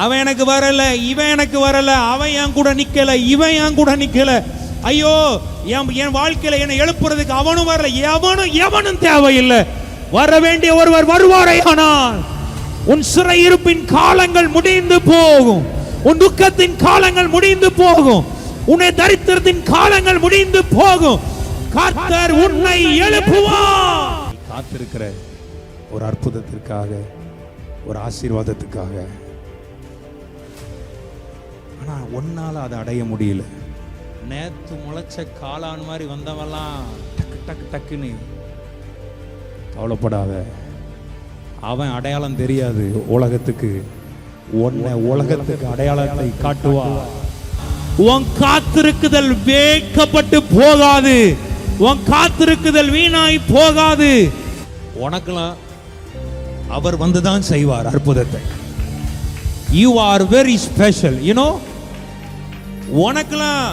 அவன் எனக்கு வரல, இவன் எனக்கு வரல, அவன் என் கூட நிக்கல, இவன் என் கூட நிக்கல, ஐயோ என் வாழ்க்கையில என்னை எழுப்புறதுக்கு அவனும் வரல, எவனும் தேவையில்லை. வர வேண்டிய ஒருவர் வருவாரே. ஆனால் உன் சிறையிருப்பின் காலங்கள் முடிந்து போகும், உன் துக்கத்தின் காலங்கள் முடிந்து போகும், உன்னை தரித்திரத்தின் காலங்கள் முடிந்து போகும். கர்த்தர் உன்னை எழுப்புவார். காத்திருக்கிற ஒரு அற்புதத்திற்காக, ஒரு ஆசீர்வாதத்துக்காக. ஆனா ஒன்னால அதை அடைய முடியல. நேத்து முளைச்ச காளான் மாதிரி வந்தவெல்லாம் டக்கு டக்கு டக்குன்னு. கவலைப்படாத, அவன் அடையாளம் தெரியாது உலகத்துக்கு, உன்னை உலகத்துக்கு அடையாளத்தை காட்டுவா. உன் காத்திருக்குதல் வேக்கப்பட்டு போகாது, உன் காத்திருக்குதல் வீணாய் போகாது. உனக்கெல்லாம் அவர் வந்துதான் செய்வார் அற்புதத்தை. You are very special, you know. உனக்கெல்லாம்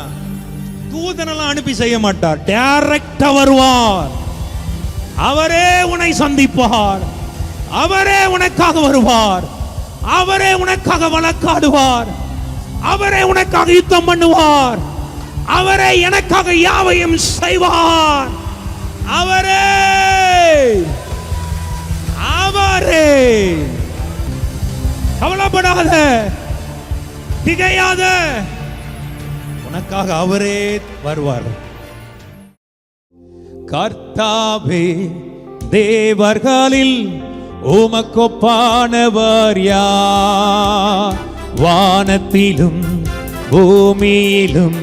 தூதனெல்லாம் அனுப்பி செய்ய மாட்டார், டைரக்டா வருவார். அவரே உன்னை சந்திப்பார், அவரே உனக்காக வருவார், அவரே உனக்காக வழக்காடுவார், அவரே உனக்காக யுத்தம் பண்ணுவார், அவரே எனக்காக யாவையும் செய்வார். அவரே அவரே. கவலைப்படாத, திகையாத, உனக்காக அவரே வருவார். கர்த்தாவே, தேவர்களில் உமக்கொப்பானவர் யார்? வானத்திலும் பூமியிலும்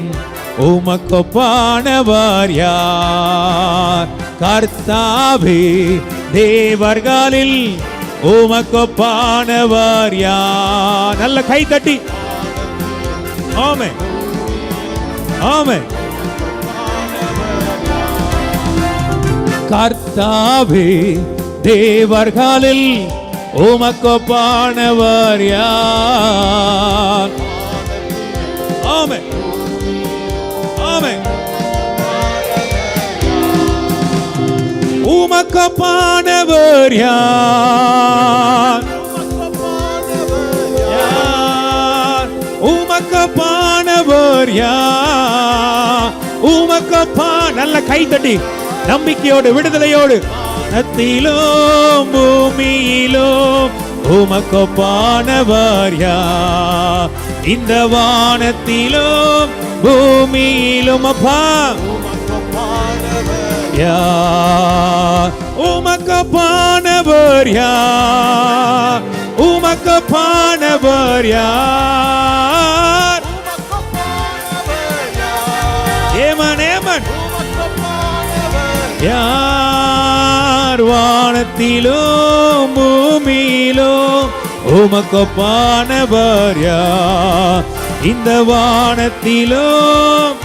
உமக்கொப்பானவர் யார்? கர்த்தாவே, தேவர்களில் உமக்கொப்பானவர் யார்? நல்ல கை தட்டி ஆமென் ஆமென். கர்த்தாவே, தேவர்களில் உமக்கொப்பானவர் யார்? ஆமென் ஆமென். உமக்கொப்பானவர் யார்? உமக்கொப்பானவர் யார்? உமக்கொப்பா. நல்ல கை தட்டி நம்பிக்கையோடு, விடுதலையோடு. நத்திலும் பூமியிலும் உமக்கொப்பானவர் யார்? இந்த வானத்திலும் பூமியிலும் அப்பா யார்? உமக்கொப்பானவர் யார்? உமக்கொப்பானவர் யார்? Yemen Yemen. யார்? வானத்திலும் பூமியிலும் உமக்கொப்பானவர் யார்? இந்த வானத்திலும்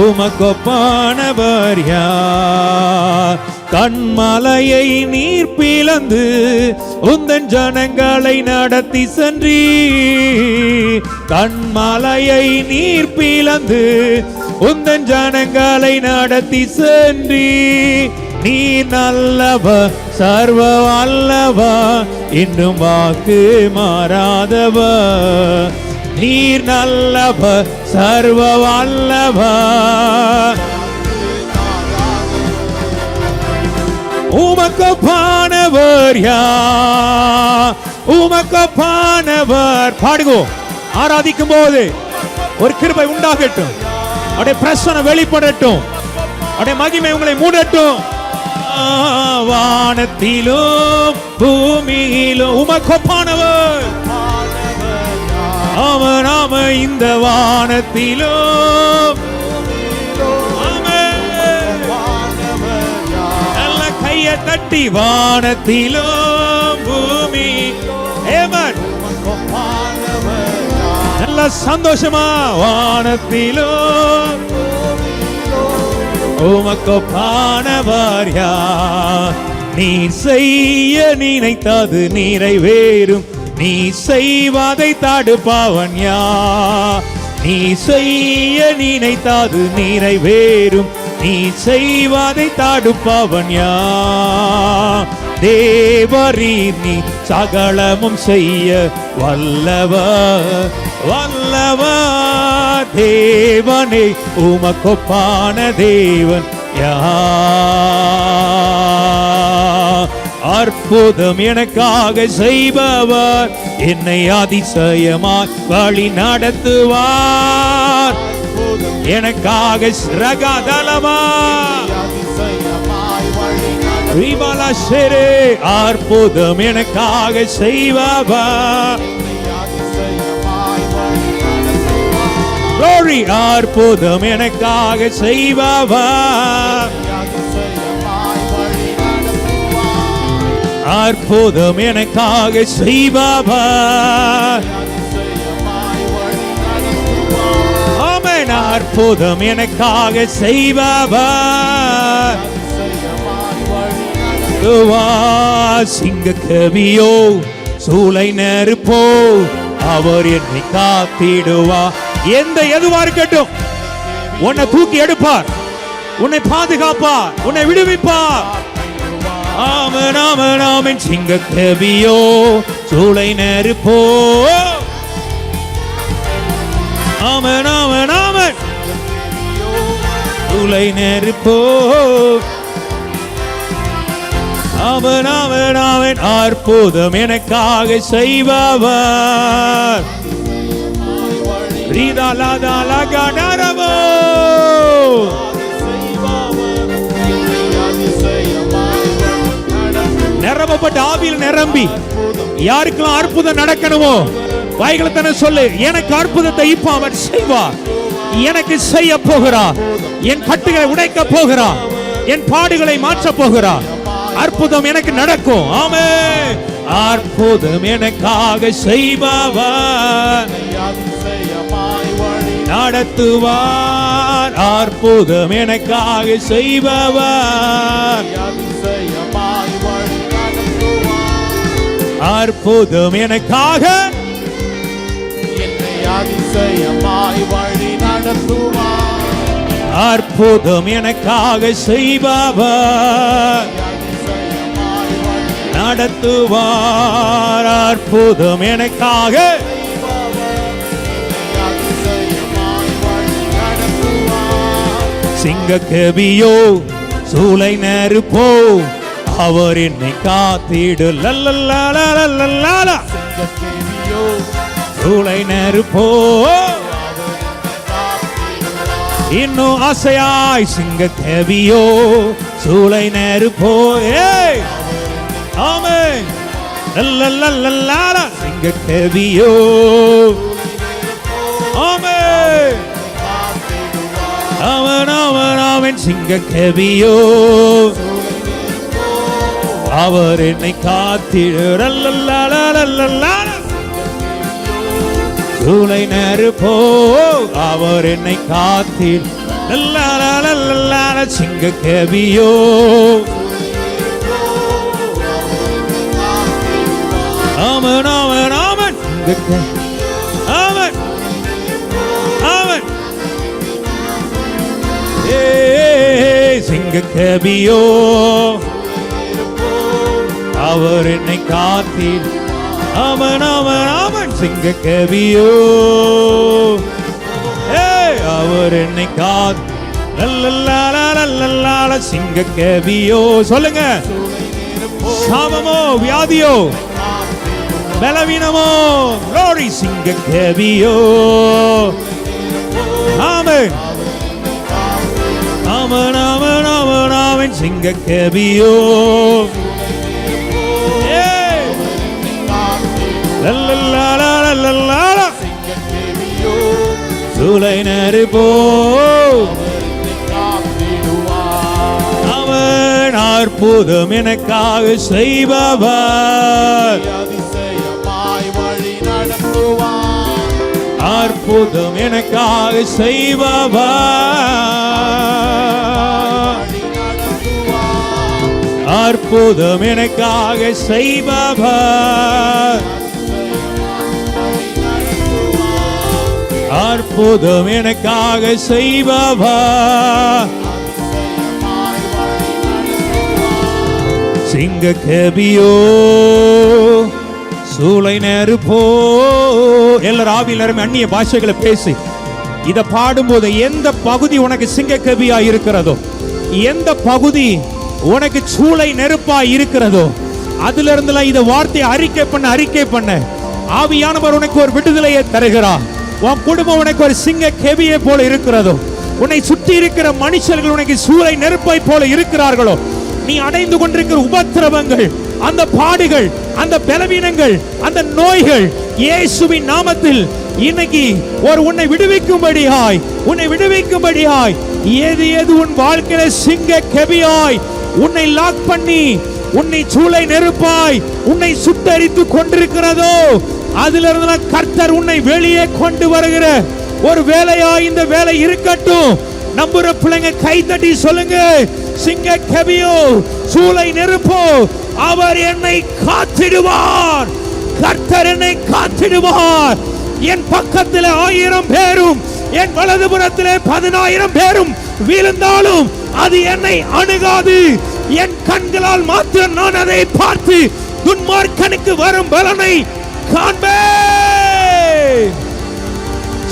உமக்கொப்பானவர் யார்? கண்மலையை நீர் பிளந்து உந்தன் ஜனங்களை நடத்தி சென்றீ. கண்மலையை நீர் பிளந்து உந்தன் ஜனங்களை நடத்தி சென்றீ. நீ நல்லவர், சர்வ வல்லவர், இன்னும் வாக்கு மாறாதவர். நீர் நல்லவர், சர்வ வல்லவர், உமக்கொப்பானவர் யார்? உமக்கொப்பானவர். பாடுவோம். ஆராதிக்கும் போது ஒரு கிருபை உண்டாகட்டும், அவருடைய பிரசன்னம் வெளிப்படட்டும், அவருடைய மகிமை உங்களை மூடட்டும். வானத்திலும் பூமியிலும் உமக்கொப்பானவர் அவன். நாம இந்த வானத்திலும் நல்ல கையை தட்டி, வானத்திலும் பூமி நல்ல சந்தோஷமா, வானத்திலும் உமக்கொப்பானவர் யார்? நீ செய்ய நினைத்தது நிறைவேறும், நீ செய்வதை தடுப்பவன் யார்? நீ செய்ய நினைத்தது நிறைவேறும், நீ செய்வதை தடுப்பவன் யார்? தேவரீர் நீ சகலமும் செய்ய வல்லவர் வல்லவர். தேவனே உமக்கொப்பான தேவன் யார்? அற்புதம் எனக்காக செய்பவர், என்னை அதிசயமாய் வழி நடத்துவார். எனக்காக ரகதலமா அற்புதம் எனக்காக செய்பவர், அற்புதம் எனக்காக செய்பவர், அற்புதம் எனக்காக செய்பவர். ஆமென். அற்புதம் எனக்காக செய்பவர். சிங்க கவியோ சூளை நெருப்போ அவர் என்னை காத்திடுவா. எதுவா இருக்கட்டும், உன்னை தூக்கி எடுப்பார், உன்னை பாதுகாப்பார், உன்னை விடுவிப்பார். ஆமென் ஆமென் ஆமென். சிங்க கவியோ சூளை நெருப்போ. ஆமென் ஆமென் ஆமென். சூளை நெருப்போ. ஆமென் ஆமென் ஆமென். அற்புதம் எனக்காக செய்பவர். நிரப்பப்பட்ட ஆவியில் நிரம்பி யாருக்கெல்லாம் அற்புதம் நடக்கணுமோ வாய்களை தானே சொல்லு. எனக்கு அற்புதத்தை இப்ப அவர் செய்வார். எனக்கு செய்ய போகிறார். என் கட்டுகளை உடைக்க போகிறார். என் பாடுகளை மாற்ற போகிறார். அற்புதம் எனக்கு நடக்கும். ஆமென். அற்புதம் எனக்காக செய்பவர், நடத்துவார். அற்புதம் எனக்காக செய்பவர், அற்புதம் எனக்காக அதிசயமாய் வழி நடத்துவார். அற்புதம் எனக்காக செய்பவர், நடத்துவார். அற்புதம் எனக்காக சிங்க கவியோ சூளை நெருப்போ அவர் என்னை காத்திடு. லல்லல்லா சூளை நெருப்போ இன்னும் ஆசையாய். சிங்க கவியோ சூளை நெருப்போ. ஆமென். லல்லல்லா சிங்க கவியோ. ஆமென் ஆமென் ஆமென் ஆமென். சிங்க கவியோ அவர் என்னை காத்திடு. லல்லல்லா சூளை நெருப்போ அவர் என்னை காத்திடு. லல்லல்லா சிங்க கவியோ. ஆமென் ஆமென் ஆமென். ஆமென் ஆமென். சிங்க கவியோ அவர் என்னை காத்திடு. ஆமென் ஆமென் ஆமென். சிங்க கவியோ அவர் என்னை காத்து. லல்லல்லா சிங்க கவியோ. சொல்லுங்க. சாபமோ வியாதியோ பலவீனமோ glory சிங்க கவியோ. ஆமென் ஆமென் ஆமென் ஆமென் ஆமென். சிங்க கவியோ. லல்லல்லா சூளை நெருப்போ அவன் அற்புதம் எனக்காக செய்பவர், அற்புதம் எனக்காக செய்பவர், அற்புதம் எனக்காக செய்பவர், அற்புதம் எனக்காக செய்பவர். சிங்க கெபியோ சூளை நெருப்போ. எல்லாரும் ஆவியில் நிரம்பி அந்நிய பாஷைகளை பேசி இத பாடும்போது எந்த பகுதி உனக்கு சிங்க கெபியா இருக்கிறதோ, எந்த பகுதி உனக்கு சூளை நெருப்பா இருக்கிறதோ, அதுல இருந்துலாம் இத வார்த்தையை அறிக்கை பண்ண ஆவியானவர் உனக்கு ஒரு விடுதலையை தருகிறார். உன் குடும்பம் உனக்கு ஒரு சிங்க கெபியை போல இருக்கிறதோ, உன்னை சுற்றி இருக்கிற மனுஷர்கள் உனக்கு சூளை நெருப்பை போல இருக்கிறார்களோ, நீ அடைந்து கொண்டிருக்கிற உபத்திரவங்கள், அந்த பாடுகள், அந்த பலவீனங்கள், அந்த நோய்கள் இயேசுவின் நாமத்தில் இன்னைக்கு ஒரு உன்னை விடுவிக்கும்படியாய் ஏது உன் வாழ்க்கையில சிங்க கெபியாய் உன்னை லாக் பண்ணி உன்னை சூளை நெருப்பாய் உன்னை சுட்டரித்து கொண்டிருக்கிறதோ, அதிலிருந்து கர்த்தர் உன்னை வெளியே கொண்டு வருகிற ஒரு வேலையா இந்த வேலை இருக்கட்டும். நம்புற பிள்ளைங்க கை தட்டி சொல்லுங்க, சிங்க கெபியோ சூளை நெருப்போ, அவர் என்னை காத்திடுவார். கர்த்தர் என்னை காத்திடுவார். என் பக்கத்தில் 1000 பேரும் என் வலதுபுறத்திலே 10000 பேரும் விழுந்தாலும் அது என்னை அணுகாது. என் கண்களால் மாத்திரம் நான் அதை பார்த்து துன்மார்க்கனுக்கு வரும் பலனை காண்பேன்.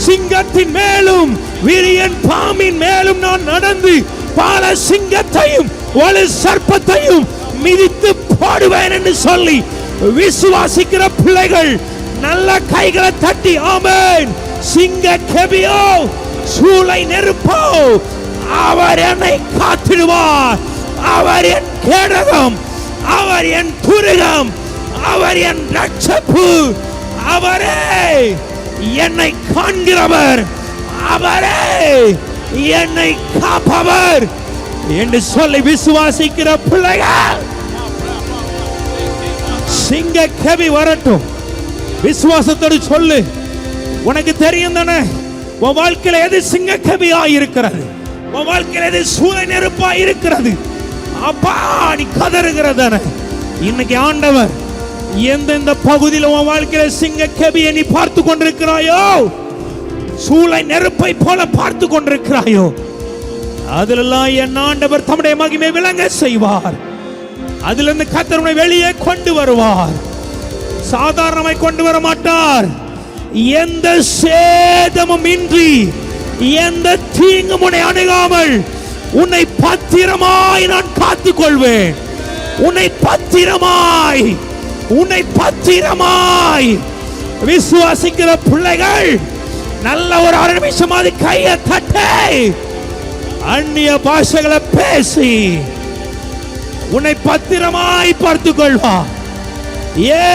சிங்கத்தின் மேலும் விரியன் பாம்பின் மேலும் நான் நடந்து பல சிங்கத்தையும் ஒரு சர்ப்பத்தையும் மிதித்து போடுவேன் என்று சொல்லி விசுவாசிக்கிற பிள்ளைகள் நல்ல கைகளை தட்டி ஆமென். சிங்க கெபியோ சூளை நெருப்போ, அவர் என்னை காத்திடுவார். அவர் என் கேடகம், அவர் என் துருகம், அவர் என் ரட்சப்பு. அவரே என்னை காண்கிறவர், அவரே என்னை காப்பவர் என்று சொல்லி விசுவாசிக்கிற பிள்ளைகள் சிங்க கெபி வரட்டும். விசுவாசத்தோடு சொல்லு. உனக்கு தெரியும் தானே உன் வாழ்க்கையில எது சிங்க கெபியா இருக்கிறது, உன் வாழ்க்கையில எது சூளை நெருப்பா இருக்கிறது. அப்பா நீ கதறுகிறதானே. இன்னைக்கு ஆண்டவர் எந்தெந்த பகுதியில் உன் வாழ்க்கையில சிங்க கெபியை நீ பார்த்து கொண்டிருக்கிறாயோ, சூளை நெருப்பை போல பார்த்து கொண்டிருக்கிறாயோ, அதிலெல்லாம் என் ஆண்டவர் தம்முடைய மகிமை விளங்க செய்வார். அதிலிருந்து கர்த்தர் உன்னை வெளியே கொண்டு வருவார். சாதாரணமாய் கொண்டு வர மாட்டார். எந்த சேதமும் இன்றி, எந்த தீங்கும் உன்னை அணுகாமல் உன்னை பத்திரமாய் நான் காத்துக் கொள்வேன். உன்னை பத்திரமாய் விசுவாசிக்கிற பிள்ளைகள் நல்ல ஒரு 6 நிமிஷம் அது கையை தட்டி அந்நிய பாஷைகளை பேசி உன்னை பத்திரமாய் பார்த்துக் கொள்வார். ஏ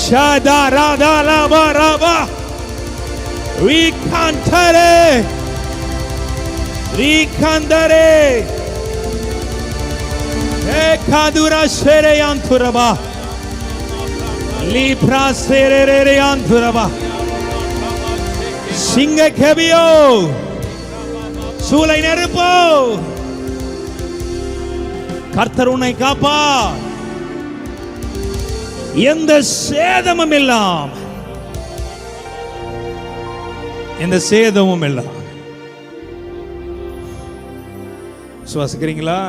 ஷாதா ராதா லாபா ராபா ரீகாந்தரே ஏ காதுரா ஷெரேயாந்துரபா லீப்ரா ஷெரேரேயாந்துரபா. சிங்க கெபியோ சூளை நெருப்போ, கர்த்தர் உன்னை காப்பார். எந்த சேதமும் இல்லாம், எந்த சேதமும் இல்லாம். விசுவாசிக்கிறீங்களா?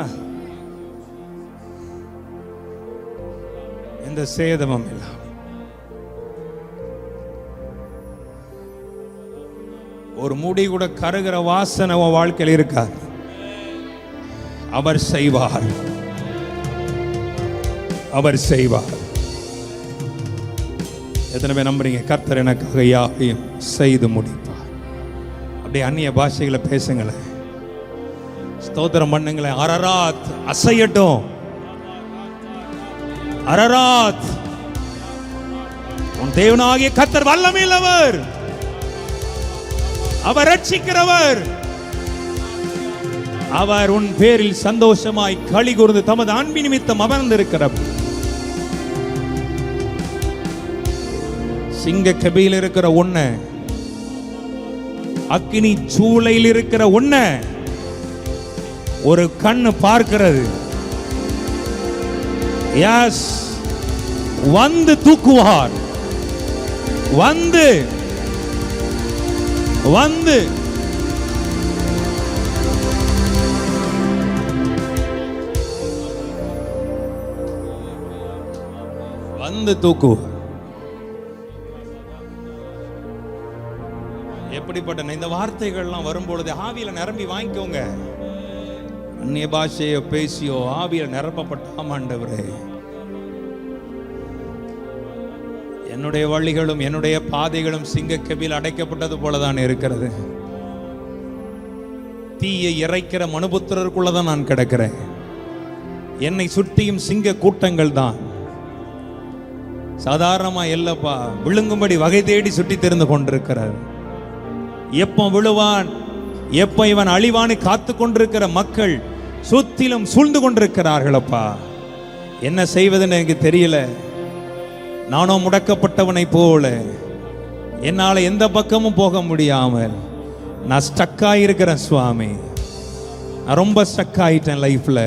எந்த சேதமும் இல்லாம். ஒரு முடி கூட கருகிற வாசனை உன் வாழ்க்கையில் இருக்காது. அவர் செய்வார், அவர் செய்வார். எத்தனை பேர் நம்புறீங்க? கர்த்தர் எனக்காக யாவையும் செய்து முடிப்பார். அப்படியே அந்நிய பாஷைகளை பேசுங்களேன், ஸ்தோத்திரம் பண்ணுங்களேன். அரராத் அசையட்டும், அரராத். உன் தேவனாகிய கர்த்தர் வல்லமையுள்ளவர், அவர் ரட்சிக்கிறவர். அவர் உன் பேரில் சந்தோஷமாய் களி கூர்ந்து தமது அன்பு நிமித்தம் அமர்ந்திருக்கிறவர். சிங்க கெபியில் இருக்கிற உன்னை, அக்கினி சூளையில் இருக்கிற உன்னை ஒரு கண்ணு பார்க்கிறது. எஸ், வந்து தூக்குவார். வந்து வந்து வந்து தூக்கு. எப்படிப்பட்ட இந்த வார்த்தைகள்லாம் வரும்பொழுது ஆவியில நிரம்பி வாங்கிக்கோங்க. அந்நிய பாஷையோ பேசியோ ஆவியில நிரப்பப்பட்டாம ஆண்டவரே, என்னுடைய வழிகளும் என்னுடைய பாதைகளும் சிங்கக்கெபியில் அடைக்கப்பட்டது போலதான் இருக்கிறது. தீயை இறைக்கிற மனுபுத்திரருக்குள்ளதான் நான் கிடக்கிறேன். என்னை சுற்றியும் சிங்க கூட்டங்கள் தான். சாதாரணமா இல்லப்பா, விழுங்கும்படி வகை தேடி சுற்றி தெரிந்து கொண்டிருக்கிறார். எப்போ விழுவான், எப்போ இவன் அழிவானு காத்து கொண்டிருக்கிற மக்கள் சுத்திலும் சூழ்ந்து கொண்டிருக்கிறார்களப்பா. என்ன செய்வதுன்னு எனக்கு தெரியல. நானோ முடக்கப்பட்டவனை போல என்னால எந்த பக்கமும் போக முடியாமல் நான் ஸ்டக் ஆகியிருக்கிறேன் சுவாமி. நான் ரொம்ப ஸ்டக் ஆகிட்டேன் லைஃப்ல.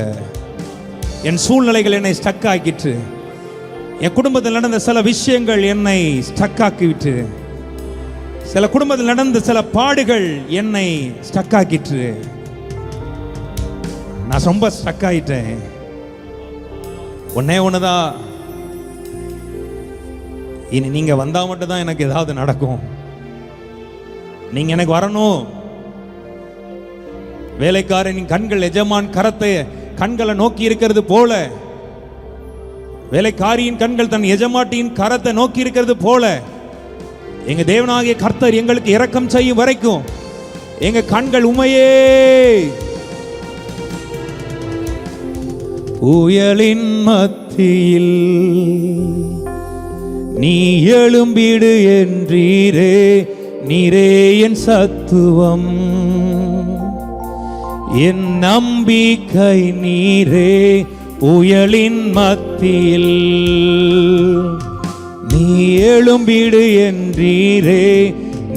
என் சூழ்நிலைகள் என்னை ஸ்டக் ஆக்கிட்டு, என் குடும்பத்தில் நடந்த சில விஷயங்கள் என்னை ஸ்டக் ஆக்கிவிட்டு, சில குடும்பத்தில் நடந்த சில பாடுகள் என்னை ஸ்டக் ஆக்கிட்டு, நான் ரொம்ப ஸ்டக் ஆயிட்டேன். ஒன்னே ஒண்ணுதான், இனி நீங்க வந்தா மட்டும் தான் எனக்கு ஏதாவது நடக்கும். நீங்க எனக்கு வரணும். வேலைக்காரனின் கண்கள் எஜமான் கரத்தை கண்களை நோக்கி இருக்கிறது போல, வேலைக்காரியின் கண்கள் தன் எஜமாட்டியின் கரத்தை நோக்கி இருக்கிறது போல, எங்க தேவனாகிய கர்த்தர் எங்களுக்கு இரக்கம் செய்யும் வரைக்கும் எங்க கண்கள் உமையே. புயலின் மத்தியில் நீ எழும்பிடு என்றீரே, நீரே என் சத்துவம், என் நம்பிக்கை நீரே. புயலின் மத்தியில் நீ எழும்பிடு என்றீரே,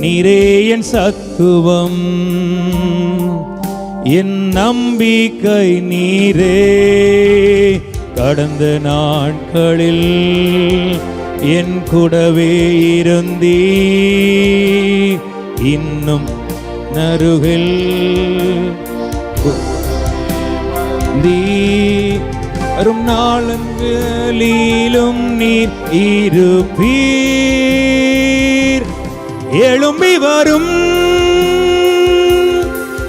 நீரே என் சத்துவம், என் நம்பிக்கை நீரே. கடந்த நாட்களில் என் கூடவே இருந்தீ, இன்னும் நருகில் வரும் நாளங்களிலும் நீர் இருப்பீர். எழும்பி வரும்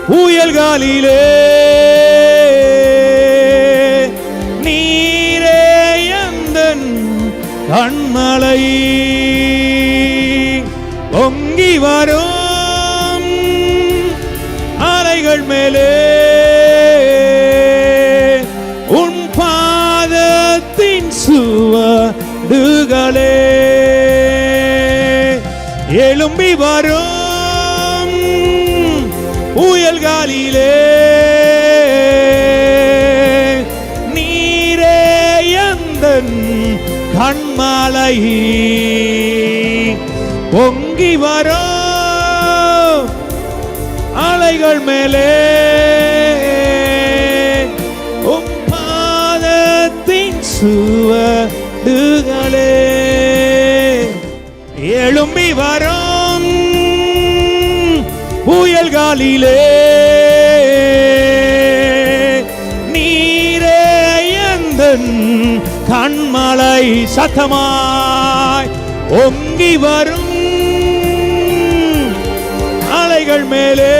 புயல்களிலே நீரே எந்தன் கண்மலை. பொங்கி வரும் அலைகள் மேலே உன் பாதத்தின் சுவடுகளே. எழும்பி வரும் புயல்களிலே நீரே எந்தன் கண்மலை. பொங்கி வரும் அலைகள் மேலே உம் பாதத்தின் சுவடுகளே. எழும்பி வரும் புயல்களிலே நீரே எந்தன் கண்மலை. சத்தமாய் பொங்கி வரும் அலைகள் மேலே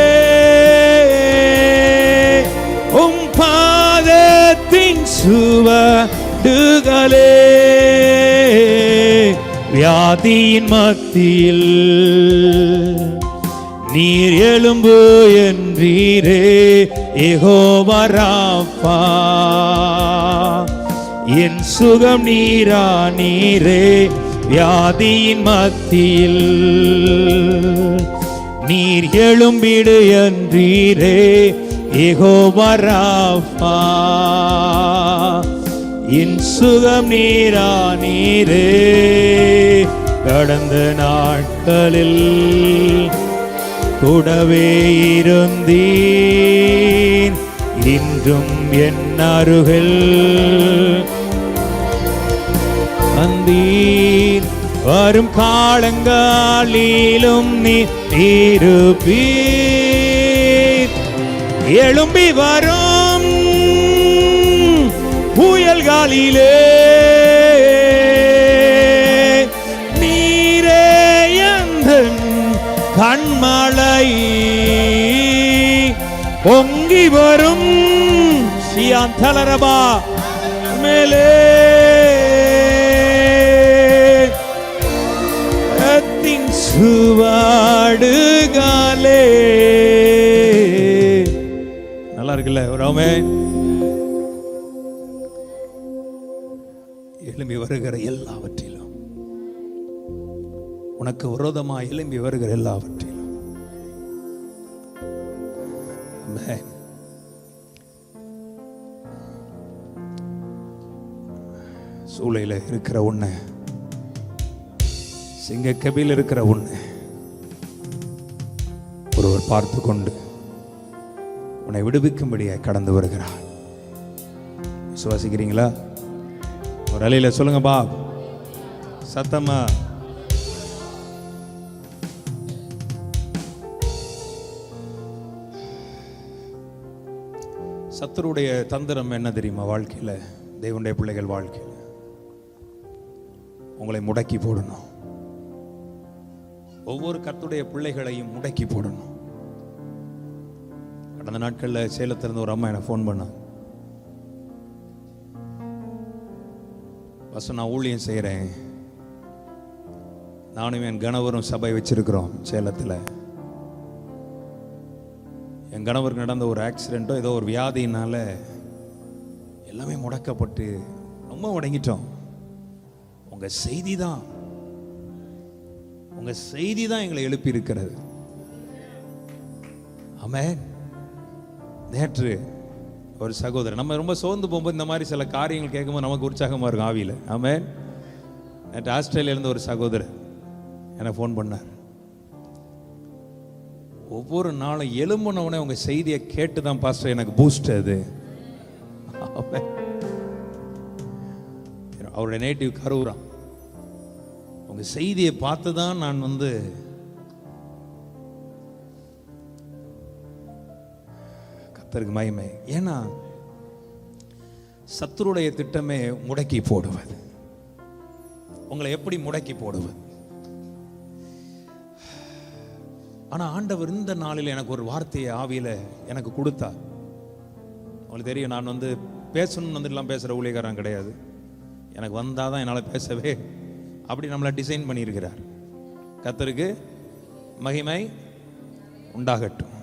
உம் பாதத்தின் சுவடுகளே. வியாதியின் மத்தியில் நீர் எழும்பு என்றீரே, யெகோவா ராப்பா. என் சுகம் நீரா நீரே. வியாதியின் மத்தியில் நீர் எழும்பிடு என்றீரே, யெகோவா ராப்பா. என் சுகம் நீரா நீரே. கடந்த நாட்களில் கூடவே இருந்தீர், இன்றும் என் அருகில் வந்தீர். வரும் காலங்களிலும் நீர் இருப்பீர். எழும்பி வரும் புயல்களிலே கண்மலை பொங்கி வரும் சியாந்தலரபா மேலே சுவாடுகாலே. நல்லா இருக்குல்ல? ராமே எழும்பி வருகிற எல்லாவற்றிலும், உனக்கு விரோதமா எழும்பி வருகிற எல்லாவற்றிலும் சூளையில இருக்கிற உன்னை, சிங்கக்கபில் இருக்கிற உன்னை ஒருவர் பார்த்து கொண்டு உன்னை விடுவிக்கும்படியாக கடந்து வருகிறார். விசுவாசிக்கிறீங்களா? ஒரு அலையில சொல்லுங்க பா, சத்தமா. சத்துருடைய தந்திரம் என்ன தெரியுமா? வாழ்க்கையில, தேவனுடைய பிள்ளைகள் வாழ்க்கையில் உங்களை முடக்கி போடணும். ஒவ்வொரு கர்த்தருடைய பிள்ளைகளையும் முடக்கி போடணும். கடந்த நாட்களில் சேலத்திலிருந்து ஒரு அம்மா எனக்கு ஃபோன் பண்ணாங்க. பஸ் நான் ஊழியம் செய்கிறேன், நானும் என் கணவரும் சபை வச்சிருக்கிறோம் சேலத்தில். என் கணவருக்கு நடந்த ஒரு ஆக்சிடென்ட்டோ ஏதோ ஒரு வியாதியினால எல்லாமே முடக்கப்பட்டு ரொம்ப உடங்கிட்டோம். உங்க செய்தி தான் எங்களை எழுப்பி இருக்கிறது. ஆமென். நேற்று ஒரு சகோதரர், நம்ம ரொம்ப சோர்ந்து போகும்போது இந்த மாதிரி சில காரியங்கள் கேட்கும்போது நமக்கு உற்சாகமா இருக்கும் ஆவியில். ஆமென். நேற்று ஆஸ்திரேலியாவிலிருந்து ஒரு சகோதரர் எனக்கு ஃபோன் பண்ணார். ஒவ்வொரு நாளும் எழும்பினவுடனே உங்க செய்தியை கேட்டு தான் பாஸ்டர் எனக்கு பூஸ்ட். அது அவருடைய நேட்டிவ் கரூரா. உங்க செய்தியை பார்த்து தான் நான் கர்த்தருக்கு மகிமை. ஏன்னா சத்துருடைய திட்டமே முடக்கி போடுவது. உங்களை எப்படி முடக்கி போடுவது? ஆனா ஆண்டவர் இந்த நாளில் எனக்கு ஒரு வார்த்தையை ஆவியில எனக்கு கொடுத்தார். உங்களுக்கு தெரியும், நான் பேசணும்னு வந்துட்டுலாம் பேசுற ஊழியக்காரன் கிடையாது. எனக்கு வந்தாதான் என்னால் பேசவே, அப்படி நம்மளை டிசைன் பண்ணியிருக்கிறார். கர்த்தருக்கு மகிமை உண்டாகட்டும்.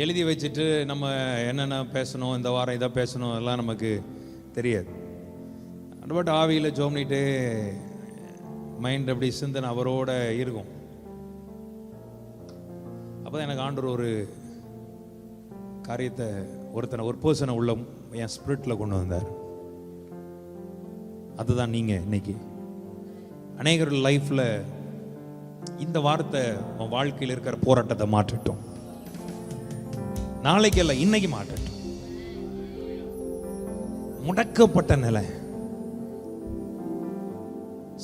எழுதி வச்சுட்டு நம்ம என்னென்ன பேசணும், இந்த வாரம் இதை பேசணும், எல்லாம் நமக்கு தெரியாது. பட் ஆவியில் ஜோம்னிட்டு மைண்ட் அப்படி சிந்தனை அவரோட இருக்கும். அப்போ தான் எனக்கு ஆண்டவர் ஒரு காரியத்தை, ஒரு பர்சனை உள்ள என் ஸ்பிரிட்டில் கொண்டு வந்தார். அதுதான் நீங்கள் இன்னைக்கு அநேகர் லைஃப்ல இந்த வார்த்தை உன் வாழ்க்கையில் இருக்கிற போராட்டத்தை மாற்றட்டும். நாளைக்கு அல்ல, இன்னைக்கு மாற்றட்டும். முடக்கப்பட்ட நிலை.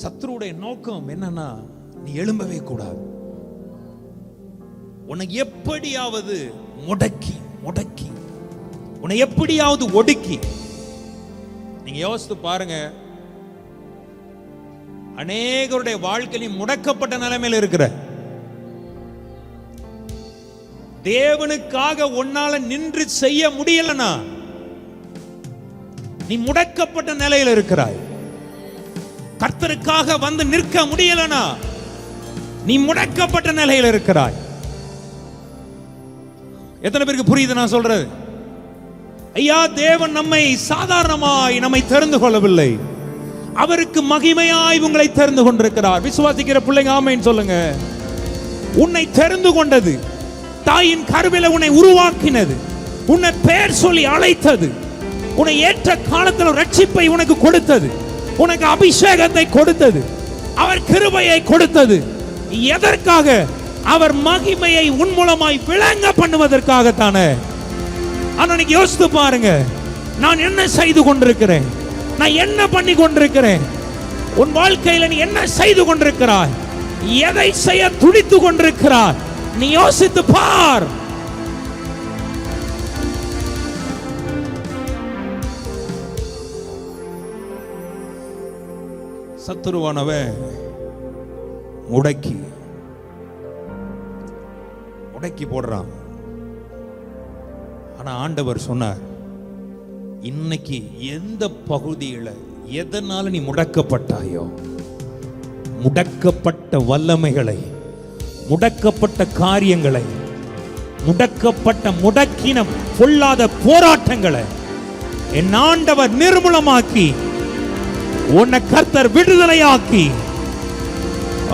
சத்துருடைய நோக்கம் என்னன்னா, நீ எழும்பவே கூடாது. உன்னை எப்படியாவது முடக்கி உன்னை எப்படியாவது ஒடுக்கி. நீங்க யோசித்து பாருங்க, அநேகருடைய வாழ்க்கையில் முடக்கப்பட்ட நிலைமையில் இருக்கிற, தேவனுக்காக உன்னால நின்று செய்ய முடியலனா நீ முடக்கப்பட்ட நிலையில் இருக்கிறாய். கர்த்தருக்காக வந்து நிற்க முடியலனா நீ முடக்கப்பட்ட நிலையில் இருக்கிறாய். எத்தனை பேருக்கு புரியுது நான் சொல்றது? ஐயா, தேவன் நம்மை சாதாரணமாய் நம்மை தெரிந்து கொள்ளவில்லை. அவருக்கு மகிமையாய் உங்களை தெரிந்து கொண்டிருக்கிறார். விசுவாசிக்கிற பிள்ளைங்க ஆமென் சொல்லுங்க. உன்னை தெரிந்து கொண்டது, தாயின் கருவில உன்னை உருவாக்கினது, உன்னை பெயர் சொல்லி அழைத்தது, உன்னை ஏற்ற காலத்தில் ரட்சிப்பை உனக்கு கொடுத்தது, உனக்கு அபிஷேகத்தை கொடுத்தது, அவர் கிருபையை கொடுத்தது. எதற்காக? அவர் மகிமையை உன் மூலமாய் விளங்க பண்ணுவதற்காகத்தானே. ஆனா நீங்க யோசித்து பாருங்க, நான் என்ன செய்து கொண்டிருக்கிறேன், நான் என்ன பண்ணி கொண்டிருக்கிறேன்? உன் வாழ்க்கையில நீ என்ன செய்து கொண்டிருக்கிறாய்? எதை செய்ய துடித்து கொண்டிருக்கிறாய்? நீ யோசித்து பார். சத்துருவானவன் முடக்கி முடக்கி போடுறான். ஆனா ஆண்டவர் சொன்னார், இன்னைக்கு எந்த பகுதியில் எதனால நீ முடக்கப்பட்டாயோ, முடக்கப்பட்ட வல்லமைகளை, முடக்கப்பட்ட காரியங்களை, முடக்கப்பட்ட முடக்கின பொல்லாத போராட்டங்களை என் ஆண்டவர் நிர்மூலமாக்கி உன்னை கர்த்தர் விடுதலையாக்கி.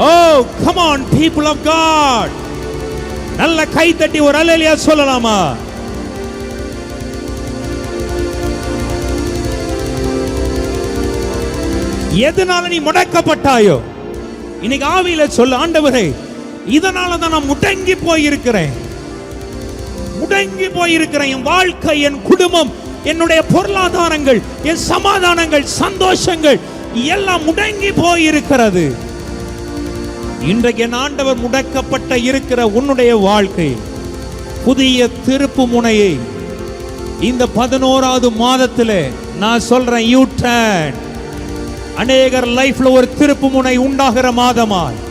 Oh, come on people of God, நல்ல கை தட்டி ஒரு அல்லேலூயா சொல்லலாமா? எதனால நீ முடக்கப்பட்டாயோ இன்னைக்கு ஆவியில சொல்ல, ஆண்டவரே இதனால தான் நான் முடங்கி போயிருக்கிறேன், முடங்கி போயிருக்கிறேன். என் வாழ்க்கை, என் குடும்பம், என்னுடைய பொருளாதாரங்கள், என் சமாதானங்கள், சந்தோஷங்கள் எல்லாம் முடங்கி போயிருக்கிறது. இன்றைக்கு என் ஆண்டவர் முடக்கப்பட்ட இருக்கிற உன்னுடைய வாழ்க்கை புதிய திருப்பு முனையை இந்த 11வது மாதத்தில் நான் சொல்றேன், யூ டர்ன். அநேகர் லைஃப்ல ஒரு திருப்பு முனை உண்டாகிற மாதமாய்,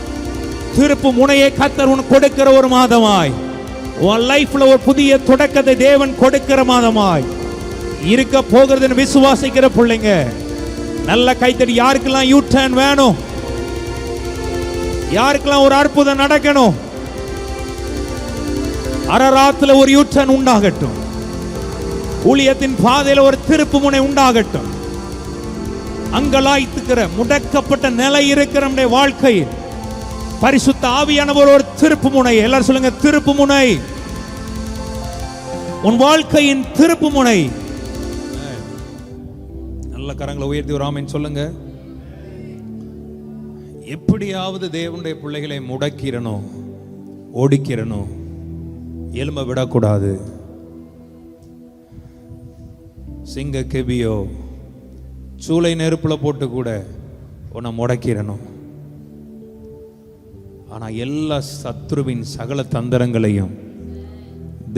திருப்பு முனையை கர்த்தர் உனக்கு கொடுக்கிற ஒரு மாதமாய், உன் லைஃப்ல ஒரு புதிய தொடக்கத்தை தேவன் கொடுக்கிற மாதமாய் இருக்க போகிறதுன்னு விசுவாசிக்கிற பிள்ளைங்க நல்ல கைத்தடி. யாருக்கெல்லாம் யூ டர்ன் வேணும், யாருக்கெல்லாம் ஒரு அற்புதம் நடக்கணும், அரராத்துல ஒரு யூ டர்ன் உண்டாகட்டும், ஊழியத்தின் பாதையில ஒரு திருப்பு முனை உண்டாகட்டும். அங்கலாய்த்துக்கிற முடக்கப்பட்ட நிலை இருக்கிற நம்முடைய வாழ்க்கையில் பரிசுத்த ஆவியானவர் ஒரு திருப்பு முனை, எல்லாரும் சொல்லுங்க திருப்பு முனை, உன் வாழ்க்கையின் திருப்பு முனை. நல்ல கரங்களை உயர்த்தி ஒரு ஆமென் சொல்லுங்க. எப்படியாவது தேவனுடைய பிள்ளைகளை முடக்கிறணும், ஒடுக்கிறணும், எலும்ப விடக்கூடாது. சிங்க கெபியோ சூளை நெருப்புல போட்டு கூட உன்னை முடக்கிறணும். ஆனா எல்லா சத்ருவின் சகல தந்திரங்களையும்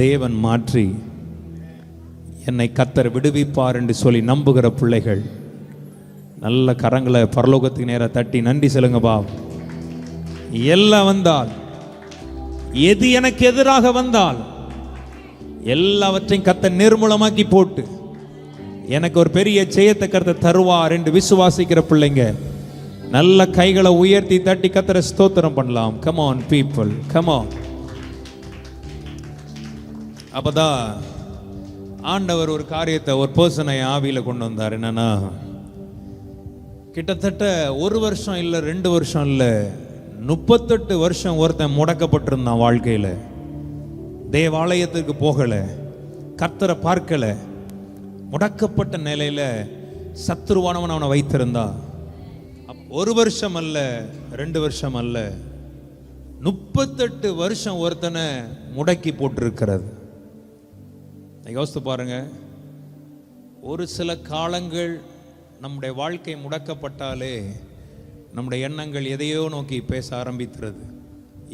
தேவன் மாற்றி என்னை கர்த்தர் விடுவிப்பார் என்று சொல்லி நம்புகிற பிள்ளைகள் நல்ல கரங்களை பரலோகத்துக்கு நேரா தட்டி நன்றி சொல்லுங்கப்பா. எல்லாம் வந்தால், எது எனக்கு எதிராக வந்தால் எல்லாவற்றையும் கர்த்தர் நிர்மூலமாக்கி போட்டு எனக்கு ஒரு பெரிய ஜெயத்தை கர்த்தர் தருவார் என்று விசுவாசிக்கிற பிள்ளைங்க நல்ல கைகளை உயர்த்தி தட்டி கர்த்தரை ஸ்தோத்திரம் பண்ணலாம். Come on people, come on. அப்பதான் ஆண்டவர் ஒரு காரியத்தை, ஒரு பர்சனை ஆவியில கொண்டு வந்தார். என்னன்னா, கிட்டத்தட்ட 1 வருஷம் இல்லை, 2 வருஷம் இல்லை, 38 வருஷம் ஒருத்தன் முடக்கப்பட்டிருந்தான் வாழ்க்கையில. தேவாலயத்துக்கு போகல, கர்த்தரை பார்க்கல, முடக்கப்பட்ட நிலையில சத்துருவானவன் அவனை வைத்திருந்தா. 1 வருஷம் அல்ல, 2 வருஷம் அல்ல, 38 வருஷம் ஒருத்தனை முடக்கி போட்டிருக்கிறது. யோசித்து பாருங்க. ஒரு சில காலங்கள் நம்முடைய வாழ்க்கை முடக்கப்பட்டாலே நம்முடைய எண்ணங்கள் எதையோ நோக்கி பேச ஆரம்பிக்கிறது,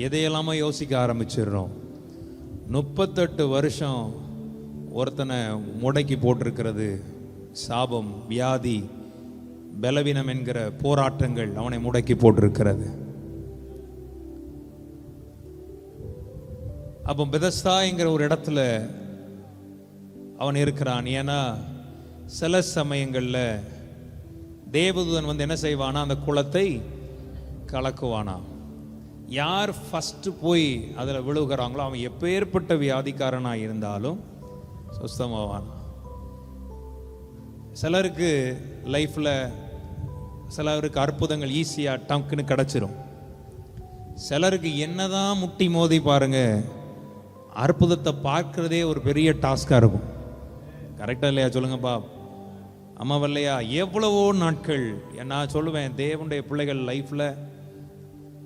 எதையெல்லாமோ யோசிக்க ஆரம்பிச்சிடுறோம். 38 வருஷம் ஒருத்தனை முடக்கி போட்டிருக்கிறது. சாபம், வியாதி, பலவீனம் என்கிற போராட்டங்கள் அவனை முடக்கி போட்டிருக்கிறது. அப்போ பெதஸ்தா என்கிற ஒரு இடத்துல அவன் இருக்கிறான். ஏன்னா சில சமயங்கள்ல தேவதூதன் வந்து என்ன செய்வானா, அந்த குளத்தை கலக்குவானா. யார் ஃபர்ஸ்ட் போய் அதில் விழுகிறாங்களோ அவன் எப்பேற்பட்ட வியாதிக்காரனாக இருந்தாலும் சுஸ்தமாவான். சிலருக்கு லைஃப்ல சிலருக்கு அற்புதங்கள் ஈஸியாக டக்குன்னு கிடச்சிரும். சிலருக்கு என்னதான் முட்டி மோதி பாருங்க, அற்புதத்தை பார்க்கறதே ஒரு பெரிய டாஸ்காக இருக்கும். கரெக்டாக இல்லையா சொல்லுங்கப்பா? அம்மாவா இல்லையா? எவ்வளவோ நாட்கள் நான் சொல்லுவேன், தேவனுடைய பிள்ளைகள் லைஃப்பில்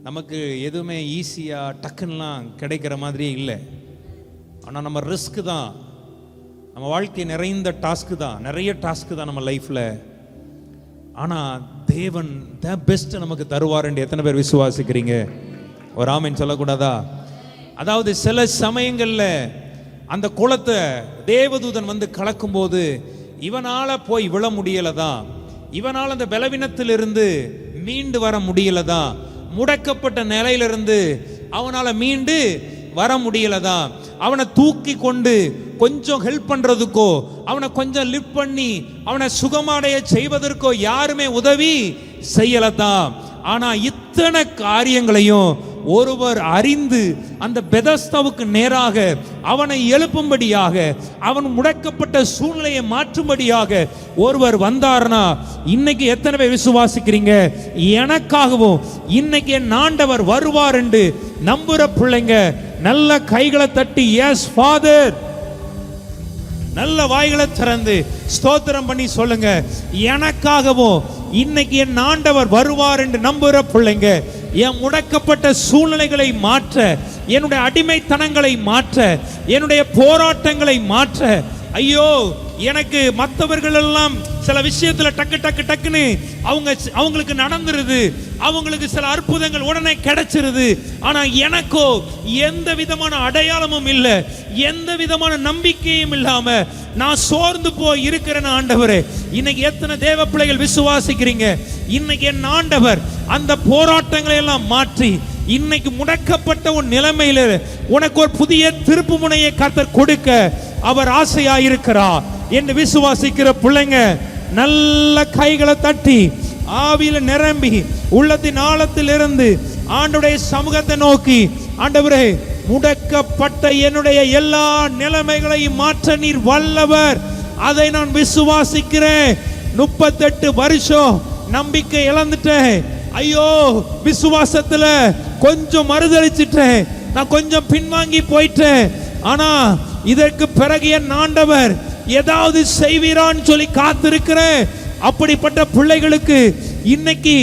நமக்கு எதுவுமே ஈஸியாக டக்குன்னெலாம் கிடைக்கிற மாதிரியே இல்லை. ஆனால் நம்ம ரிஸ்க்கு தான், நம்ம வாழ்க்கை நிறைந்த டாஸ்க்கு தான், நிறைய டாஸ்க்கு தான் நம்ம லைஃப்பில். ஆனால் தேவன் த பெஸ்ட் நமக்கு தருவார் என்று எத்தனை பேர் விசுவாசிக்கிறீங்க? ஒரு ஆமென் சொல்லக்கூடாதா? அதாவது சில சமயங்களில் அந்த குளத்தை தேவதூதன் வந்து கலக்கும்போது இவனால போய் விழ முடியலதான், இவனால் அந்த பலவீனத்திலிருந்து மீண்டு வர முடியலதான், முடக்கப்பட்ட நிலையிலிருந்து அவனால மீண்டு வர முடியலதான், அவனை தூக்கி கொண்டு கொஞ்சம் ஹெல்ப் பண்றதுக்கோ, அவனை கொஞ்சம் லிஃப்ட் பண்ணி அவனை சுகமடைய செய்வதற்கோ யாருமே உதவி செய்யலதான். ஆனா இத்தனை காரியங்களையும் ஒருவர் அறிந்து அந்த பெதஸ்தாவுக்கு நேராக அவனை எழுப்பும்படியாக, அவன் முடக்கப்பட்ட சூழ்நிலையை மாற்றும்படியாக ஒருவர் வந்தார்னா, இன்னைக்கு எத்தனை பேர் விசுவாசிக்கிறீங்க? எனக்காகவும் இன்னைக்கு என் ஆண்டவர் வருவார் என்று நம்புற பிள்ளைங்க நல்ல கைகளை தட்டி எஸ் ஃபாதர், நல்ல வாய்களை திறந்து ஸ்தோத்திரம் பண்ணி சொல்லுங்க. எனக்காகவும் இன்னைக்கு என் ஆண்டவர் வருவார் என்று நம்புற பிள்ளைங்க, என் முடக்கப்பட்ட சூழ்நிலைகளை மாற்ற, என்னுடைய அடிமைத்தனங்களை மாற்ற, என்னுடைய போராட்டங்களை மாற்ற. ஐயோ, எனக்கு மற்றவர்கள் எல்லாம் சில விஷயத்துல டக்கு டக்கு டக்குன்னு அவங்களுக்கு நடந்துருது, அவங்களுக்கு சில அற்புதங்கள் உடனே கிடைச்சிருது. ஆனா எனக்கோ எந்த விதமான அடையாளமும் இல்லை, எந்த விதமான நம்பிக்கையும் இல்லாம நான் சோர்ந்து போய் இருக்கிறேன். ஆண்டவரே, இன்னைக்கு எத்தனை தேவ பிள்ளைகள் விசுவாசிக்கிறீங்க? இன்னைக்கு என் ஆண்டவர் அந்த போராட்டங்களை எல்லாம் மாற்றி இன்னைக்கு முடக்கப்பட்ட ஒரு நிலைமையில உனக்கு ஒரு புதிய திருப்பு முனையை கர்த்தர் கொடுக்க அவர் ஆசையாயிருக்கிறார் என்று விசுவாசிக்கிற பிள்ளைங்க நல்ல கைகளை தட்டி ஆவியில நிரம்பி உள்ளத்தின் ஆழத்தில் இருந்து ஆண்டவருடைய சமூகத்தை நோக்கி, ஆண்டவரே, முடக்கப்பட்ட என்னுடைய எல்லா நிலைமைகளையும் மாற்ற நீர் வல்லவர், அதை நான் விசுவாசிக்கிறேன். 38 வருஷம் நம்பிக்கை இழந்துட்டேன். ஐயோ, விசுவாசத்துல கொஞ்சம் மறுதளிச்சிட்டேன், நான் கொஞ்சம் பின்வாங்கி போயிட்டேன். ஆனா இதற்கு பிறகு என் ஆண்டவர் ஏதாவது செய்வீரான்னு சொல்லி காத்திருக்கிறேன். அப்படிப்பட்ட பிள்ளைகளுக்கு இன்னைக்கு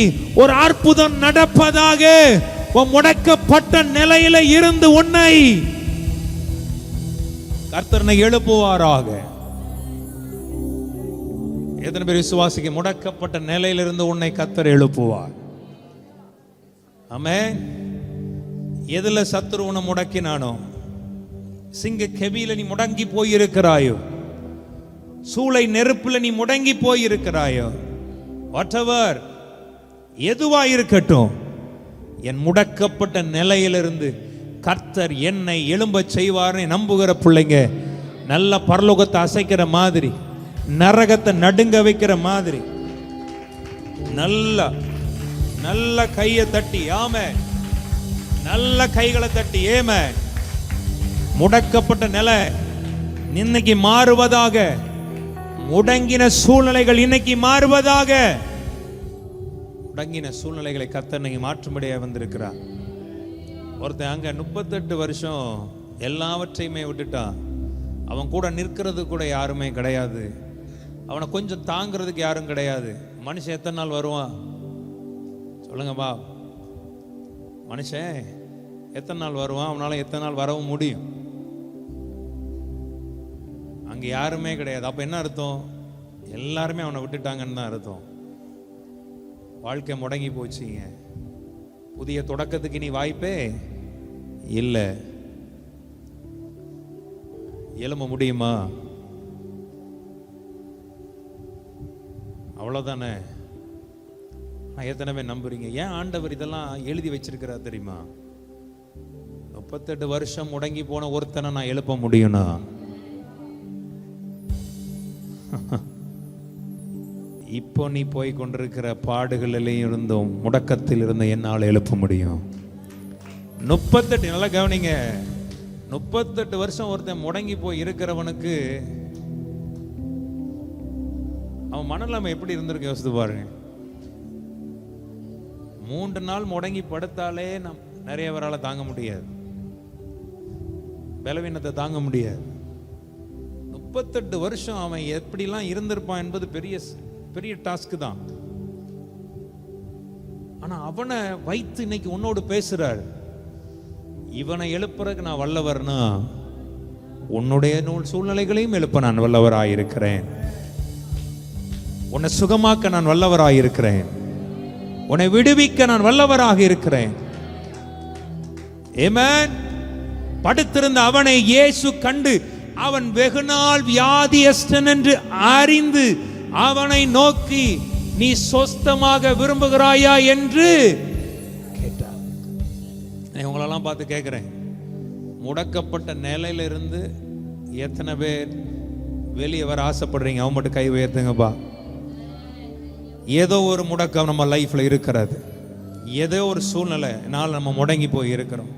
ஒரு அற்புதம் நடப்பதாக. முடக்கப்பட்ட நிலையில இருந்து உன்னை கர்த்தர் எழுப்புவாராக. எத்தனை பேர் விசுவாசிக்க? முடக்கப்பட்ட நிலையிலிருந்து உன்னை கர்த்தர் எழுப்புவார். ஆமென். எதுல சத்துரு உன்னை முடக்கினானோ, சிங்க கெபியில நீ முடங்கி போயிருக்கிறாயோ, சூளை நெருப்புல நீ முடங்கி போயிருக்கிறாயோ, வாட்டெவர் எதுவா இருக்கட்டும், என் முடக்கப்பட்ட நிலையிலிருந்து கர்த்தர் என்னை எழும்ப செய்வார்னு நம்புகிற பிள்ளைங்க நல்ல பரலோகத்தை அசைக்கிற மாதிரி, நரகத்தை நடுங்க வைக்கிற மாதிரி நல்ல நல்ல கையை தட்டி ஆமே, நல்ல கைகளை தட்டி ஏமே, முடக்கப்பட்ட நிலை இன்னைக்கு மாறுவதாக. முடங்கின சூழ்நிலைகள் இன்னைக்கு மாறுவதாக. முடங்கின சூழ்நிலைகளை கர்த்தர் இன்னைக்கு மாற்றும்படியாக வந்திருக்கிறார். ஒருத்தன் அங்க 38 வருஷம் எல்லாவற்றையுமே விட்டுட்டான். அவன் கூட நிற்கிறது கூட யாருமே கிடையாது, அவனை கொஞ்சம் தாங்கிறதுக்கு யாரும் கிடையாது. மனுஷன் எத்தனை நாள் வருவான் சொல்லுங்கப்பா? மனுஷன் எத்தனை நாள் வருவான்? அவனால எத்தனை நாள் வரவும் முடியும்? அங்க யாருமே கிடையாது. அப்ப என்ன அர்த்தம்? எல்லாருமே அவனை விட்டுட்டாங்கன்னு தான் அர்த்தம். வாழ்க்கை முடங்கி போச்சுங்க. புதிய தொடக்கத்துக்கு நீ வாய்ப்பே இல்லை. எழும்ப முடியுமா? அவ்வளவுதானே. நான் எத்தனை பேர் நம்புறீங்க? ஏன் ஆண்டவர் இதெல்லாம் எழுதி வச்சிருக்கிறார் தெரியுமா? 38 வருஷம் முடங்கி போன ஒருத்தனை நான் எழுப்ப முடியும்னா, இப்போ நீ போய் கொண்டிருக்கிற பாடுகளிலையும் இருந்தும் முடக்கத்தில் இருந்த என்னால் எழுப்ப முடியும். 38 நல்லா கவனிங்க, 38 வருஷம் ஒருத்தன் முடங்கி போய் இருக்கிறவனுக்கு அவன் மனநிலைமை எப்படி இருந்திருக்கு யோசித்து பாருங்க. 3 நாள் முடங்கி படுத்தாலே நிறைய பேரால் தாங்க முடியாது, பலவீனத்தை தாங்க முடியாது. 38 வருஷம் அவன் எப்படிலாம் இருந்திருப்பான் என்பது பெரிய பெரிய டாஸ்க் தான். ஆனா அவனை வைத்து இன்னைக்கு உன்னோடு பேசுறார். இவனை எழுப்புறதுக்கு நான் வல்லவர்னா, உன்னுடைய சூழ்நிலைகளையும் எழுப்ப நான் வல்லவராயிருக்கிறேன். உன்னை சுகமாக்க நான் வல்லவராயிருக்கிறேன். உன்னை விடுவிக்க நான் வல்லவராக இருக்கிறேன். ஆமென். படுத்திருந்த அவனை இயேசு கண்டு அவன் வெகுநாள் வியாதியஸ்தன் என்று அறிந்து அவனை நோக்கி, நீ சொஸ்தமாக விரும்புகிறாயா என்று கேட்டார். உங்களெல்லாம் பார்த்து கேட்கிறேன், முடக்கப்பட்ட நிலையிலிருந்து எத்தனை பேர் வெளியே வர ஆசைப்படுறீங்க? அவன் மட்டும் கை உயர்த்துங்கப்பா. ஏதோ ஒரு முடக்கம் நம்ம லைஃப்ல இருக்கிறது. ஏதோ ஒரு சூழ்நிலைனால் நம்ம முடங்கி போய் இருக்கிறோம்.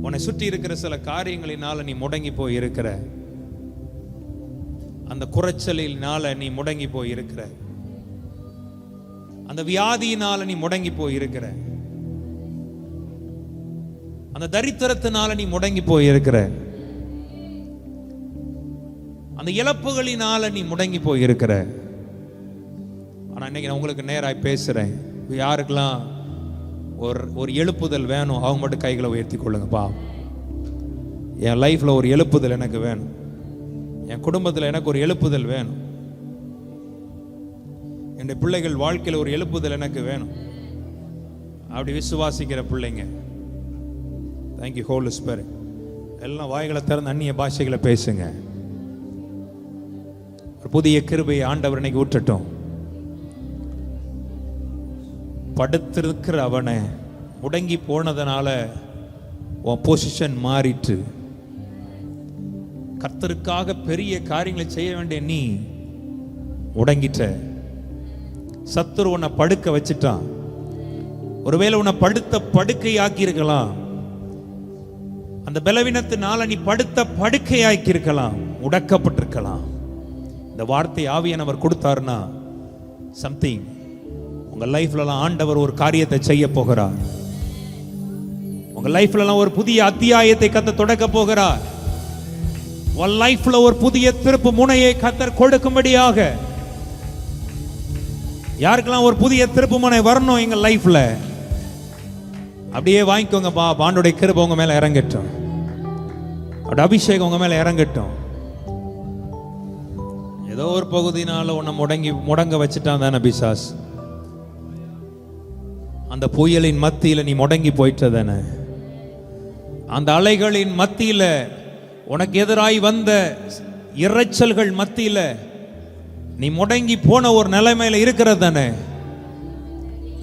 உன்னை சுற்றி இருக்கிற சில காரியங்களினால நீ முடங்கி போய் இருக்கிற. அந்த குறைச்சலினால நீ முடங்கி போய் இருக்கிற. அந்த வியாதியினால நீ முடங்கி போய் இருக்கிற. அந்த தரித்திரத்தினால நீ முடங்கி போய் இருக்கிற. அந்த இழப்புகளினால நீ முடங்கி போய் இருக்கிற. ஆனா இன்னைக்கு நான் உங்களுக்கு நேராய் பேசுறேன். யாருக்கெல்லாம் ஒரு எழுப்புதல் வேணும் அவங்க மட்டும் கைகளை உயர்த்தி கொள்ளுங்கப்பா. என் லைஃப்ல ஒரு எழுப்புதல் எனக்கு வேணும். என் குடும்பத்தில் எனக்கு ஒரு எழுப்புதல் வேணும். என் பிள்ளைகள் வாழ்க்கையில் ஒரு எழுப்புதல் எனக்கு வேணும். அப்படி விசுவாசிக்கிற பிள்ளைங்க, தேங்க்யூ ஹோலி ஸ்பிரிட். எல்லாம் வாய்களை திறந்து அந்நிய பாஷைகளை பேசுங்க. ஒரு புதிய கிருபையை ஆண்டவர் இன்னைக்கு ஊற்றட்டும். படுத்திருக்கிற அவனை முடங்கி போனதுனால உன் பொசிஷன் மாறிட்டு, கர்த்தருக்காக பெரிய காரியங்களை செய்ய வேண்டிய நீ முடங்கிட்ட. சத்துரு உன்னை படுக்க வச்சுட்டான். ஒருவேளை உன்னை படுத்த படுக்கையாக்கி இருக்கலாம். அந்த பலவீனத்தினால நீ படுத்த படுக்கையாக்கி இருக்கலாம், முடக்கப்பட்டிருக்கலாம். இந்த வார்த்தை ஆவியானவர் கொடுத்தாருன்னா சம்திங் உங்க லைஃப்ல ஆண்டவர் ஒரு காரியத்தை செய்ய போகிறார். உங்க லைஃப்ல ஒரு புதிய அத்தியாயத்தை கர்த்தர் தொடக்க போகிறார். உங்க லைஃப்ல ஒரு புதிய திருப்பு முனையை கர்த்தர் கொடுக்கும்படியாக. யாருக்கெல்லாம் ஒரு புதிய திருப்பு முனை வரணும் எங்க லைஃப்ல, அப்படியே வாங்கிக்கோங்க பா. ஆண்டவருடைய கிருபை உங்க மேல இறங்கட்டும். அவருடைய அபிஷேகம் உங்க மேல இறங்கட்டும். ஏதோ ஒரு பகுதினால உன்னை முடங்க வச்சுட்டான் தானே பிசாஸ். அந்த புயலின் மத்தியில நீ முடங்கி போயிட்டதானே. அந்த அலைகளின் மத்தியில உனக்கு எதிராய் வந்த இரைச்சல்கள் மத்தியில நீ முடங்கி போன ஒரு நிலைமையில இருக்கிறது தானே.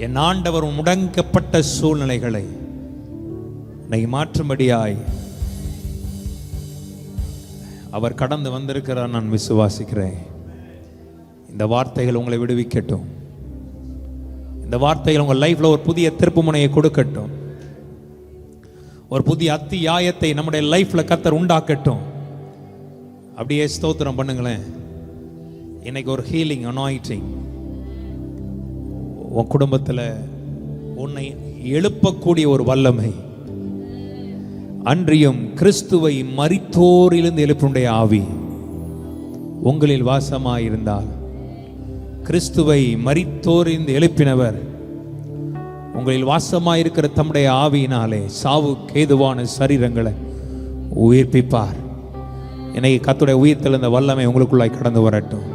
என் ஆண்டவர் முடங்கப்பட்ட சூழ்நிலைகளை நீ மாற்றும்படியாய் அவர் கடந்து வந்திருக்கிறார். நான் விசுவாசிக்கிறேன். இந்த வார்த்தைகள் உங்களை விடுவிக்கட்டும். இந்த வார்த்தைகள் உங்கள் லைஃப்ல ஒரு புதிய திருப்பு முனையை கொடுக்கட்டும். ஒரு புதிய அத்தியாயத்தை நம்முடைய லைஃப்ல கர்த்தர் உண்டாக்கட்டும். அப்படியே ஸ்தோத்திரம் பண்ணுங்களேன். இன்னைக்கு ஒரு ஹீலிங் அனாயிண்டிங் உன் குடும்பத்தில் உன்னை எழுப்பக்கூடிய ஒரு வல்லமை. அன்றியும் கிறிஸ்துவை மரித்தோரிலிருந்து எழுப்புடைய ஆவி உங்களில் வாசமாயிருந்தால், கிறிஸ்துவை மரித்தோரிலிருந்து எழுப்பினவர் உங்களில் வாசமாயிருக்கிற தம்முடைய ஆவியினாலே சாவுக்கு ஏதுவான சரீரங்களை உயிர்ப்பிப்பார். இன்னைக்கு கர்த்தருடைய உயிர்த்தெழுந்த இந்த வல்லமை உங்களுக்குள்ளாய் கடந்து வரட்டும்.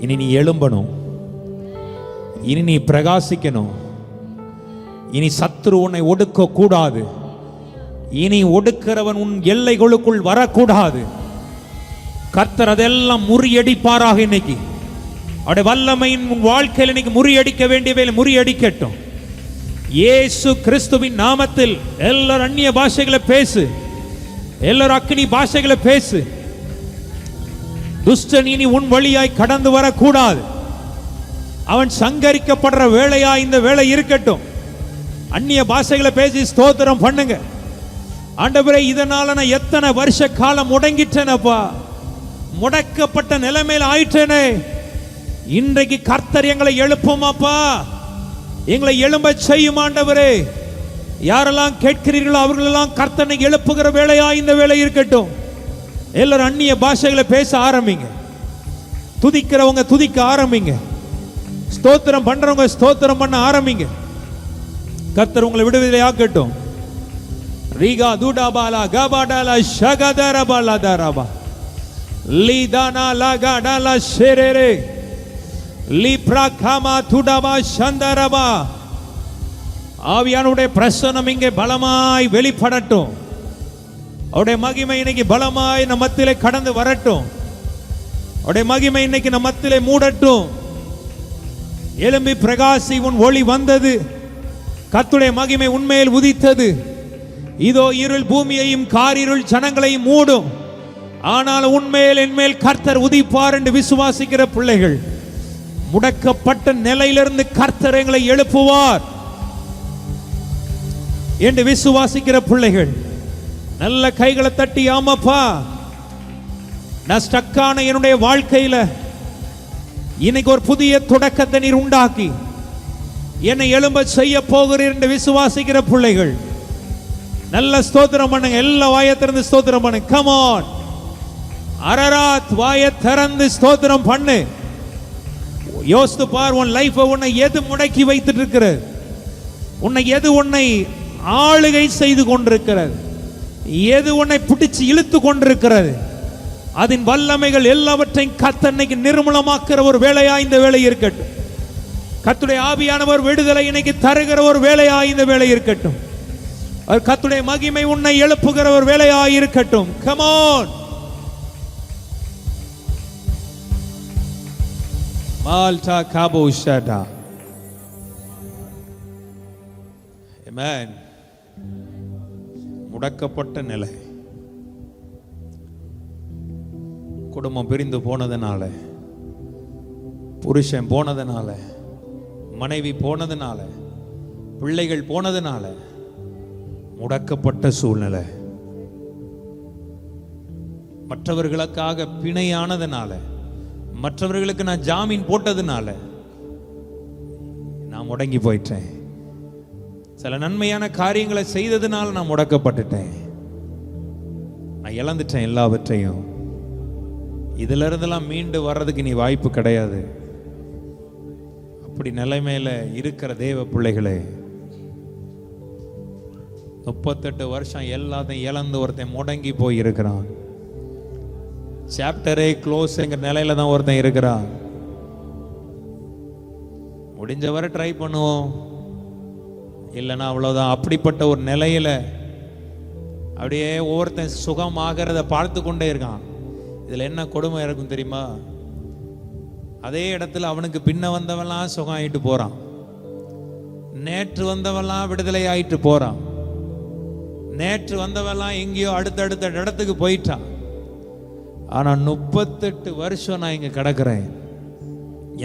இனி நீ எழும்பணும். இனி நீ பிரகாசிக்கணும். இனி சத்துரு உன்னை ஒடுக்க கூடாது. இனி ஒடுக்கிறவன் உன் எல்லைகளுக்குள் வரக்கூடாது. கர்த்தர் அதெல்லாம் முறியடிப்பாராக. இன்னைக்கு அவருடைய வல்லமையின் உன் வாழ்க்கையில் இன்னைக்கு முறியடிக்க வேண்டியவை முறியடிக்கட்டும். இயேசு கிறிஸ்துவின் நாமத்தில் எல்லாரும் அந்நிய பாஷைகளை பேசு. எல்லாரும் அக்னி பாஷைகளை பேசு. துஷ்டன் இனி உன் வழியாய் கடந்து வரக்கூடாது. அவன் சங்கரிக்கப்படுற வேளையா இந்த வேளை இருக்கட்டும். அந்நிய பாஷைகளை பேசி ஸ்தோத்திரம் பண்ணுங்க. ஆண்டவரே, இதனால நான் எத்தனை வருஷ காலம் முடங்கிட்டேனப்பா, முடக்கப்பட்ட நிலைமையில் ஆயிட்டேனே. இன்றைக்கு கர்த்தர் எங்களை எழுப்புமாப்பா, எங்களை எழும்ப செய்யும் ஆண்டவரே. யாரெல்லாம் கேட்கிறீர்களோ அவர்களெல்லாம் கர்த்தனை எழுப்புகிற வேளையா இந்த வேளை இருக்கட்டும். எல்லாரும் அந்நிய பாஷைகளை பேச ஆரம்பிங்க. துதிக்கிறவங்க துதிக்க ஆரம்பிங்க. ஸ்தோத்திரம் பண்றவங்க ஸ்தோத்திரம் பண்ண ஆரம்பிங்க. கர்த்தர் உங்களை விடுதலை ஆக்கட்டும். ரீகா துடாபாலா கபாடாலா ஷகதரபாலா தரபா லீதானா லகாடாலா ஷெரேரே லீப்ரா காமா துடாபா சந்தரபா. ஆவியானுடைய பிரசன்னம் இங்கே பலமாய் வெளிப்படட்டும். அவருடைய மகிமை இன்னைக்கு பலமாய் நம் மத்தியிலே கடந்து வரட்டும். அவருடைய மகிமை இன்னைக்கு நம் மத்தியிலே மூடட்டும். எழும்பி பிரகாசி, உன் ஒளி வந்தது. கர்த்தருடைய மகிமை உண்மையில் உதித்தது. இதோ இருள் பூமியையும் காரிருள் ஜனங்களையும் மூடும், ஆனால் உண்மையில் என்மேல் கர்த்தர் உதிப்பார் என்று விசுவாசிக்கிற பிள்ளைகள், முடக்கப்பட்ட நிலையிலிருந்து கர்த்தர் எங்களை எழுப்புவார் என்று விசுவாசிக்கிற பிள்ளைகள் நல்ல கைகளை தட்டி, ஆமாப்பா, நான் ஸ்டக்கான என்னுடைய வாழ்க்கையில இன்னைக்கு ஒரு புதிய தொடக்கத்தை நீர் உண்டாக்கி என்னை எழும்ப செய்ய போகிறீர் என்று விசுவாசிக்கிற பிள்ளைகள் நல்ல ஸ்தோத்திரம் பண்ணுங்க. எல்லா வாயை திறந்து ஸ்தோத்திரம் பண்ணுங்க. கம் ஆன், அரராத் வாயை திறந்து ஸ்தோத்திரம் பண்ணு. யோசித்து பார், உன் லைஃப் உன்னை எது முடக்கி வைத்துட்டு இருக்கிறது? உன்னை ஆளுகை செய்து கொண்டிருக்கிறது? எது உன்னை பிடிச்சு இழுத்து கொண்டிருக்கிறது? அதன் வல்லமைகள் எல்லாவற்றையும் கர்த்தர் நிர்மூலமாக்குற ஒரு வேலையா இந்த வேலை இருக்கட்டும். கர்த்தருடைய ஆவியானவர் விடுதலை இன்னைக்கு தருகிற ஒரு வேலையா இந்த வேலை இருக்கட்டும். கர்த்தருடைய மகிமை உன்னை எழுப்புகிற ஒரு வேலையா இருக்கட்டும். கம் ஆன், மால்டா காபோஷடா. ஆமென். முடக்கப்பட்ட நிலை, குடும்பம் பிரிந்து போனதுனால, புருஷன் போனதுனால, மனைவி போனதுனால, பிள்ளைகள் போனதுனால முடக்கப்பட்ட சூழ்நிலை, மற்றவர்களுக்காக பிணையானதுனால, மற்றவர்களுக்கு நான் ஜாமீன் போட்டதுனால நான் முடங்கி போயிட்டேன். சில நன்மையான காரியங்களை செய்ததுனால நான் முடக்கப்பட்டுட்டேன். நான் இழந்துட்டேன் எல்லாவற்றையும். இதுல இருந்தெல்லாம் மீண்டு வர்றதுக்கு நீ வாய்ப்பு கிடையாது. அப்படி நிலைமையில இருக்கிற தேவ பிள்ளைகளே, 38 வருஷம் எல்லாத்தையும் இழந்து ஒருத்தன் முடங்கி போய் இருக்கிறான். சாப்டரே க்ளோஸ்ங்கிற நிலையில தான் ஒருத்தன் இருக்கிறான். முடிஞ்ச வரை ட்ரை பண்ணுவோம், இல்லைன்னா அவ்வளவுதான். அப்படிப்பட்ட ஒரு நிலையில அப்படியே ஒவ்வொருத்தன் சுகமாகிறத பார்த்து கொண்டே இருக்கான். இதுல என்ன கொடுமை இருக்கும் தெரியுமா? அதே இடத்துல அவனுக்கு பின்ன வந்தவெல்லாம் சுகம் ஆயிட்டு போறான், நேற்று வந்தவெல்லாம் விடுதலை ஆயிட்டு போறான், நேற்று வந்தவெல்லாம் எங்கேயோ அடுத்தடுத்த இடத்துக்கு போயிட்டான். ஆனா 38 வருஷம் நான் இங்க கிடக்கிறேன்,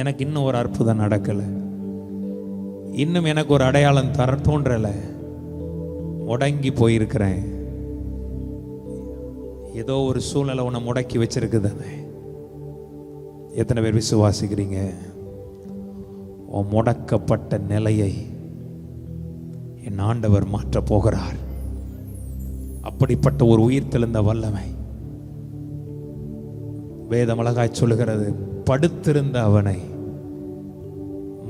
எனக்கு இன்னும் ஒரு அற்புதம் நடக்கல, இன்னும் எனக்கு ஒரு அடையாளம் தோன்றல, முடங்கி போயிருக்கிறேன். ஏதோ ஒரு சூழ்நிலை உன்னை முடக்கி வச்சிருக்குதானே? எத்தனை பேர் விசுவாசிக்கிறீங்க? உன் முடக்கப்பட்ட நிலையை என் ஆண்டவர் மாற்ற போகிறார். அப்படிப்பட்ட ஒரு உயிர்த்தெழுந்த வல்லமை வேதம் அழகாய் சொல்லுகிறது. படுத்திருந்த அவனை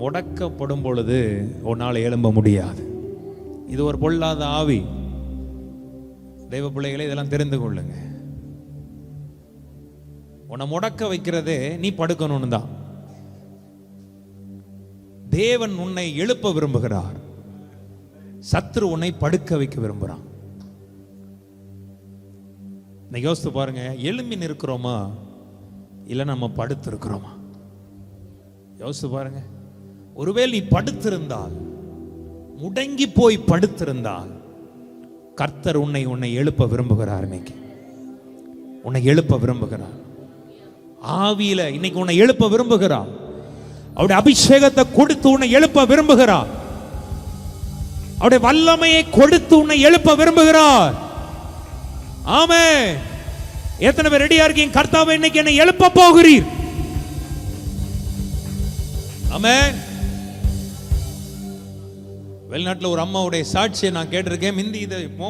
முடக்கப்படும் பொழுது உன்னால் எழும்ப முடியாது. இது ஒரு பொல்லாத ஆவி. தெய்வ பிள்ளைகளை இதெல்லாம் தெரிந்து கொள்ளுங்க. உன்னை முடக்க வைக்கிறதே நீ படுக்கணும்னு தான். தேவன் உன்னை எழுப்ப விரும்புகிறார், சத்துரு உன்னை படுக்க வைக்க விரும்புகிறான். யோசித்து பாருங்க, எழும்பி நிற்கிறோமா இல்ல நம்ம படுத்து இருக்கிறோமா? யோசித்து பாருங்க. ஒருவேளை நீ படுத்திருந்தால், முடங்கி போய் படுத்திருந்தால், கர்த்தர் உன்னை எழுப்ப விரும்புகிறார். இன்னைக்கு உன்னை எழுப்ப விரும்புகிறார். ஆவியில இன்னைக்கு உன்னை எழுப்ப விரும்புகிறார். அவருடைய அபிஷேகத்தை கொடுத்து உன்னை எழுப்ப விரும்புகிறார். அவருடைய வல்லமையை கொடுத்து உன்னை எழுப்ப விரும்புகிறார். ஆமென். எத்தனை பேர் ரெடியா இருக்கீங்க? கர்த்தாவே, இன்னைக்கு என்னை எழுப்ப போகிறீர். ஆமென். வெளிநாட்டில் ஒரு அம்மாவுடைய சாட்சியை நான் கேட்டிருக்கேன்.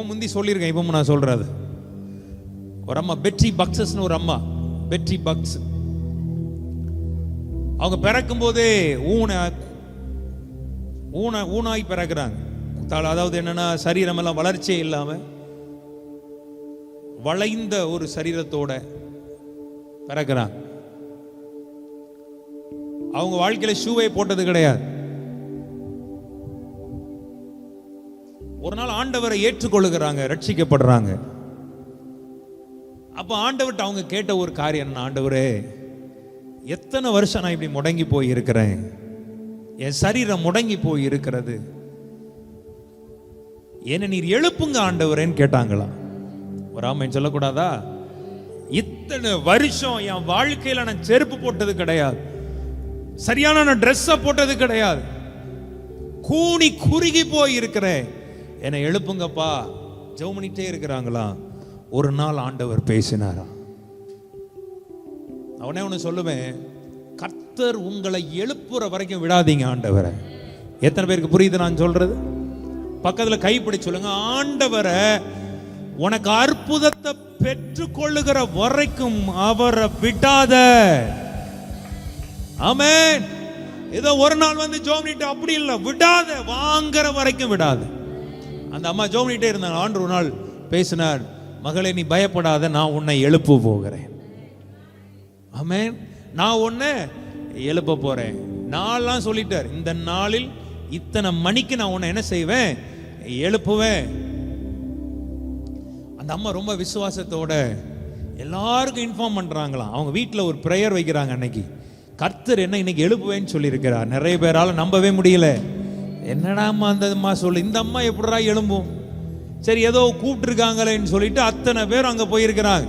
முந்தி சொல்லியிருக்கேன், இப்போ நான் சொல்றது. ஒரு அம்மா பெட்ரி பக்ஸஸ்னு ஒரு அம்மா, பெட்ரி பக்ஸ். அவங்க பிறக்கும் போதே ஊனாய் பிறக்கிறாங்க. அதாவது என்னன்னா, சரீரம் எல்லாம் வளர்ச்சியே இல்லாம வளைந்த ஒரு சரீரத்தோட பிறக்கிறாங்க. அவங்க வாழ்க்கையில ஷூவை போட்டது கிடையாது. ஒரு நாள் ஆண்டவரை ஏற்றுக்கொள்ளுகிறாங்க, ரட்சிக்கப்படுறாங்க. அப்ப ஆண்டவர்கிட்ட அவங்க கேட்ட ஒரு காரியம் என்ன? ஆண்டவரே, எத்தனை வருஷம் நான் இப்படி முடங்கி போய் இருக்கிறேன், என் சரீரம் முடங்கி போய் இருக்கிறது, என்ன நீர் எழுப்புங்க ஆண்டவரேன்னு கேட்டாங்களா? ஒரு ஆமென் சொல்லக்கூடாதா? இத்தனை வருஷம் என் வாழ்க்கையில நான் செருப்பு போட்டது கிடையாது, சரியான ட்ரெஸ்ஸ போட்டது கிடையாது, கூனி குறுகி போய் இருக்கிறேன், என்னை எழுப்புங்கப்பா. ஜெபம் பண்ணிட்டே இருக்கிறாங்களா? ஒரு நாள் ஆண்டவர் பேசினாரா? அவனே ஒன்று சொல்லுவேன், கர்த்தர் உங்களை எழுப்புற வரைக்கும் விடாதீங்க ஆண்டவரை. எத்தனை பேருக்கு புரியுது நான் சொல்றது? பக்கத்துல கைப்பிடி சொல்லுங்க, ஆண்டவரை உனக்கு அற்புதத்தை பெற்றுக்கொள்ளுகிற வரைக்கும் அவரை விடாத. ஆமென். ஏதோ ஒரு நாள் வந்து ஜோம்னிட்டு அப்படி இல்லை, விடாத, வாங்குற வரைக்கும் விடாத. அந்த அம்மா ஜோம்னிட்டே இருந்தாங்க. ஆண்டு ஒரு நாள் பேசினார், மகளே நீ பயப்படாத, நான் உன்னை எழுப்ப போகிறேன். ஆமென். நான் உன்னை எழுப்ப போறேன். நான்லாம் சொல்லிட்டார், இந்த நாளில் இத்தனை மணிக்கு நான் உன்னை என்ன செய்வேன், எழுப்புவேன். அந்த அம்மா ரொம்ப விசுவாசத்தோட எல்லாருக்கும் இன்ஃபார்ம் பண்றாங்களாம். அவங்க வீட்டில் ஒரு ப்ரேயர் வைக்கிறாங்க. அன்னைக்கு கர்த்தர் என்ன இன்னைக்கு எழுப்புவேன்னு சொல்லியிருக்கிறார். நிறைய பேரால நம்பவே முடியல. என்னடா அம்மா அந்த அம்மா சொல்லு, இந்த அம்மா எப்படிடா எழும்பும்? சரி ஏதோ கூப்பிட்டு இருக்காங்களேன்னு சொல்லிட்டு அத்தனை பேர் அங்க போயிருக்கிறாங்க.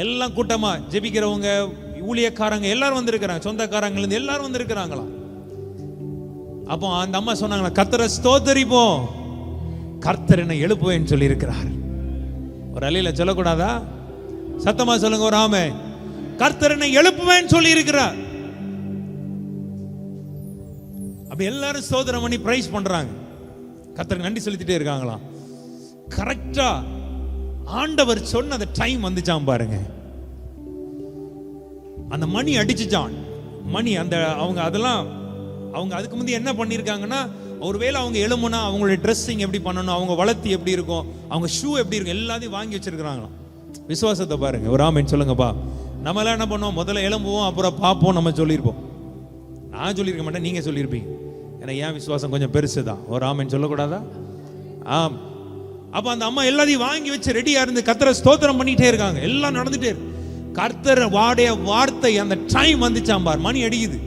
எல்லாம் கூட்டமா ஜெபிக்கிறவங்க, ஊழியக்காரங்க எல்லாரும் வந்திருக்கிறாங்க, சொந்தக்காரங்க இருந்து எல்லாரும் வந்திருக்கிறாங்களாம். அப்போ அந்த அம்மா சொன்னாங்களா, கர்த்தரை ஸ்தோத்தரிப்போம், கர்த்தர் என்ன எழுப்புவேன்னு சொல்லி இருக்கிறார். ஒரு அலையில சொல்லக்கூடாதா? சத்தமா சொல்லுங்க ஒரு ஆமென். கர்த்தர் என்ன எழுப்புவேன்னு சொல்லி இருக்கிறார். அப்படி எல்லாரும் ஸ்தோத்திரம் பண்ணி பிரைஸ் பண்றாங்க, கர்த்தருக்கு நன்றி செலுத்திட்டே இருக்காங்களாம். கரெக்டா ஆண்டவர் சொன்ன அந்த டைம் வந்துச்சாம் பாருங்க. அந்த மணி அடிச்சுச்சான். மணி அந்த அவங்க அதெல்லாம் அவங்க அதுக்கு முந்தைய என்ன பண்ணியிருக்காங்கன்னா, ஒருவேளை அவங்க எழுமுனா அவங்களுடைய ட்ரெஸ்ஸிங் எப்படி பண்ணணும், அவங்க வளர்த்தி எப்படி இருக்கும், அவங்க ஷூ எப்படி இருக்கும், எல்லாத்தையும் வாங்கி வச்சிருக்கிறாங்களாம். விசுவாசத்தை பாருங்க ஒரு ஆமென் சொல்லுங்கப்பா. நம்ம எல்லாம் என்ன பண்ணுவோம், முதல்ல எழும்புவோம், அப்புறம் பார்ப்போம் நம்ம சொல்லியிருப்போம். நான் சொல்லியிருக்க மாட்டேன், நீங்க சொல்லியிருப்பீங்க. ஏன்னா என் விசுவாசம் கொஞ்சம் பெருசு தான். ஒரு ஆமென் சொல்லக்கூடாதா? ஆம். அப்ப அந்த அம்மா எல்லாத்தையும் வாங்கி வச்சு ரெடியா இருந்து கர்த்தரை ஸ்தோத்திரம் பண்ணிட்டே இருக்காங்க. எல்லாம் நடந்துட்டே இருக்கு. கர்த்தர் வாடைய வார்த்தை அந்த டைம் வந்துச்சாம் பார், மணி அடிக்குது.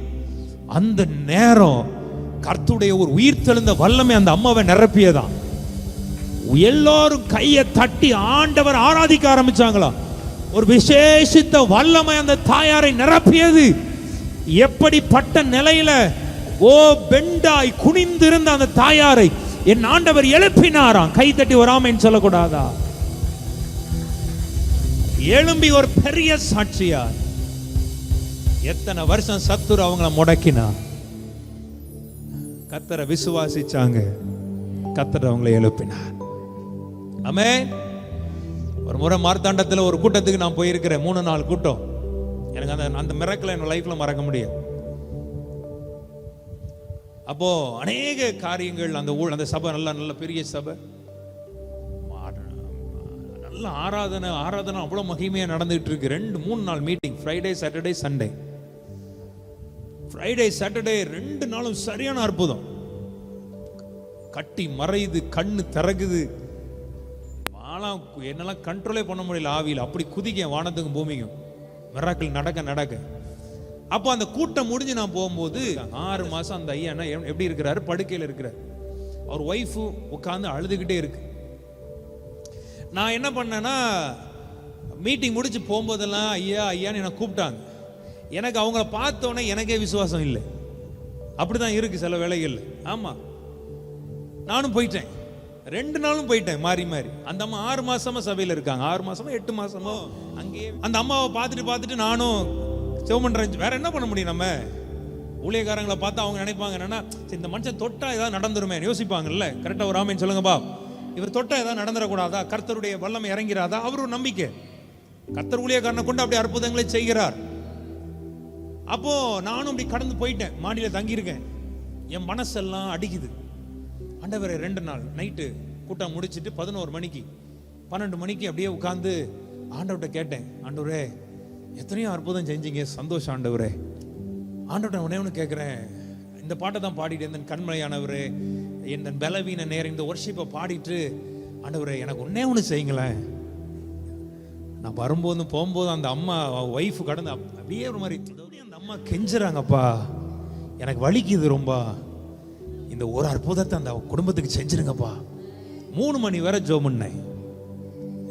அந்த நேரம் கர்த்தருடைய ஒரு உயிர் தெழுந்த வல்லமை அந்த அம்மாவை நிரப்பியதான். எல்லாரும் கையை தட்டி ஆண்டவர் ஆராதிக்க ஆரம்பிச்சாங்களா. ஒரு விசேஷித்த வல்லமை அந்த தாயாரை நிரப்பியது. எப்படிப்பட்ட நிலையில ஓ பெண்டாய் குனிந்திருந்த அந்த தாயாரை என் ஆண்டவர் எழுப்பினாராம். கை தட்டி ஒரு ஆமென் சொல்லக்கூடாதா? எழும்பி ஒரு பெரிய சாட்சியா. எத்தனை வருஷம் சத்துரு அவங்கள முடக்கினா, கர்த்தரை விசுவாசிச்சாங்க, கர்த்தர் அவங்களை எழுப்பினார். ஆமென். ஒரு முறை மார்த்தாண்டத்தில் ஒரு கூட்டத்துக்கு நான் போயிருக்கிறேன், 3 நாள் கூட்டம். எனக்கு அந்த மிரக்கலை என் லைஃப்ல மறக்க முடியும். அப்போ அநேக காரியங்கள் அந்த சபை நல்ல பெரிய சபை, நல்ல ஆராதனை அவ்வளவு மகிமையா நடந்துட்டு இருக்கு. 2-3 நாள் meeting, Friday Saturday Sunday. Friday Saturday 2 நாளும் சரியான அற்புதம். கட்டி மறையுது, கண்ணு திறகுது, என்னெல்லாம் கண்ட்ரோலே பண்ண முடியல. ஆவியில் அப்படி குதிக்க, வானத்துக்கும் பூமிக்கும் மிராக்கிள் நடக்க. அப்போ அந்த கூட்டம் முடிஞ்சு நான் போகும்போது 6 மாசம் அந்த ஐயா எப்படி இருக்கிறாரு, படுக்கையில் இருக்கிறார். அவர் ஒய்ஃபு உட்காந்து அழுதுகிட்டே இருக்கு. நான் என்ன பண்ணேன்னா, மீட்டிங் முடிச்சு போகும்போதெல்லாம் ஐயான்னு என்னை கூப்பிட்டாங்க. எனக்கு அவங்கள பார்த்தோன்னே எனக்கே விசுவாசம் இல்லை. அப்படிதான் இருக்கு சில வேளைகள். ஆமா, நானும் போயிட்டேன். 2 நாளும் போயிட்டேன் மாறி. அந்த அம்மா 6 மாசமா சபையில் இருக்காங்க. 6 மாசமா 8 மாசமோ அங்கேயே. அந்த அம்மாவை பார்த்துட்டு நானும் செவமன்றேன். வேற என்ன பண்ண முடியும்? நம்ம ஊழியக்காரங்களை பார்த்தா அவங்க நினைப்பாங்க என்னன்னா, இந்த மனுஷன் தொட்டா ஏதாவது நடந்துருமே யோசிப்பாங்கல்ல. கரெக்டா ஒரு ஆமென் சொல்லுங்கப்பா. இவர் தொட்டா ஏதாவது நடந்துடக்கூடாதா, கர்த்தருடைய வல்லமை இறங்கிறாதா? அவர் ஒரு நம்பிக்கை. கர்த்தர் ஊழியக்காரனை கொண்டு அப்படி அற்புதங்களை செய்கிறார். அப்போ நானும் அப்படி கடந்து போயிட்டேன். மாடியில தங்கியிருக்கேன். என் மனசெல்லாம் அடிக்குது. ஆண்டவரே 2 நாள் நைட்டு கூட்டம் முடிச்சுட்டு 11 மணிக்கு 12 மணிக்கு அப்படியே உட்கார்ந்து ஆண்டவர்கிட்ட கேட்டேன், ஆண்டவரே எத்தனையோ அற்புதம் செஞ்சீங்க, சந்தோஷம் ஆண்டவரே. ஆண்டவர்கிட்ட உடனே ஒன்று கேட்குறேன், இந்த பாட்டை தான் பாடிட்டு இருந்தேன், கண்மலையானவரே என் பலவீன நேரம் இந்த ஒர்ஷிப்பை பாடிட்டு, ஆண்டவரே எனக்கு ஒன்னே ஒன்று செய்யுங்களேன். நான் வரும்போது போகும்போது அந்த அம்மா ஒய்ஃபு கடந்து அப்படியே ஒரு மாதிரி அந்த அம்மா கெஞ்சுறாங்கப்பா, எனக்கு வலிக்குது ரொம்ப, இந்த ஒரு அற்புதத்தை அந்த குடும்பத்துக்கு செஞ்சிருங்கப்பா. 3 மணி வரை ஜெபம் பண்ணேன்.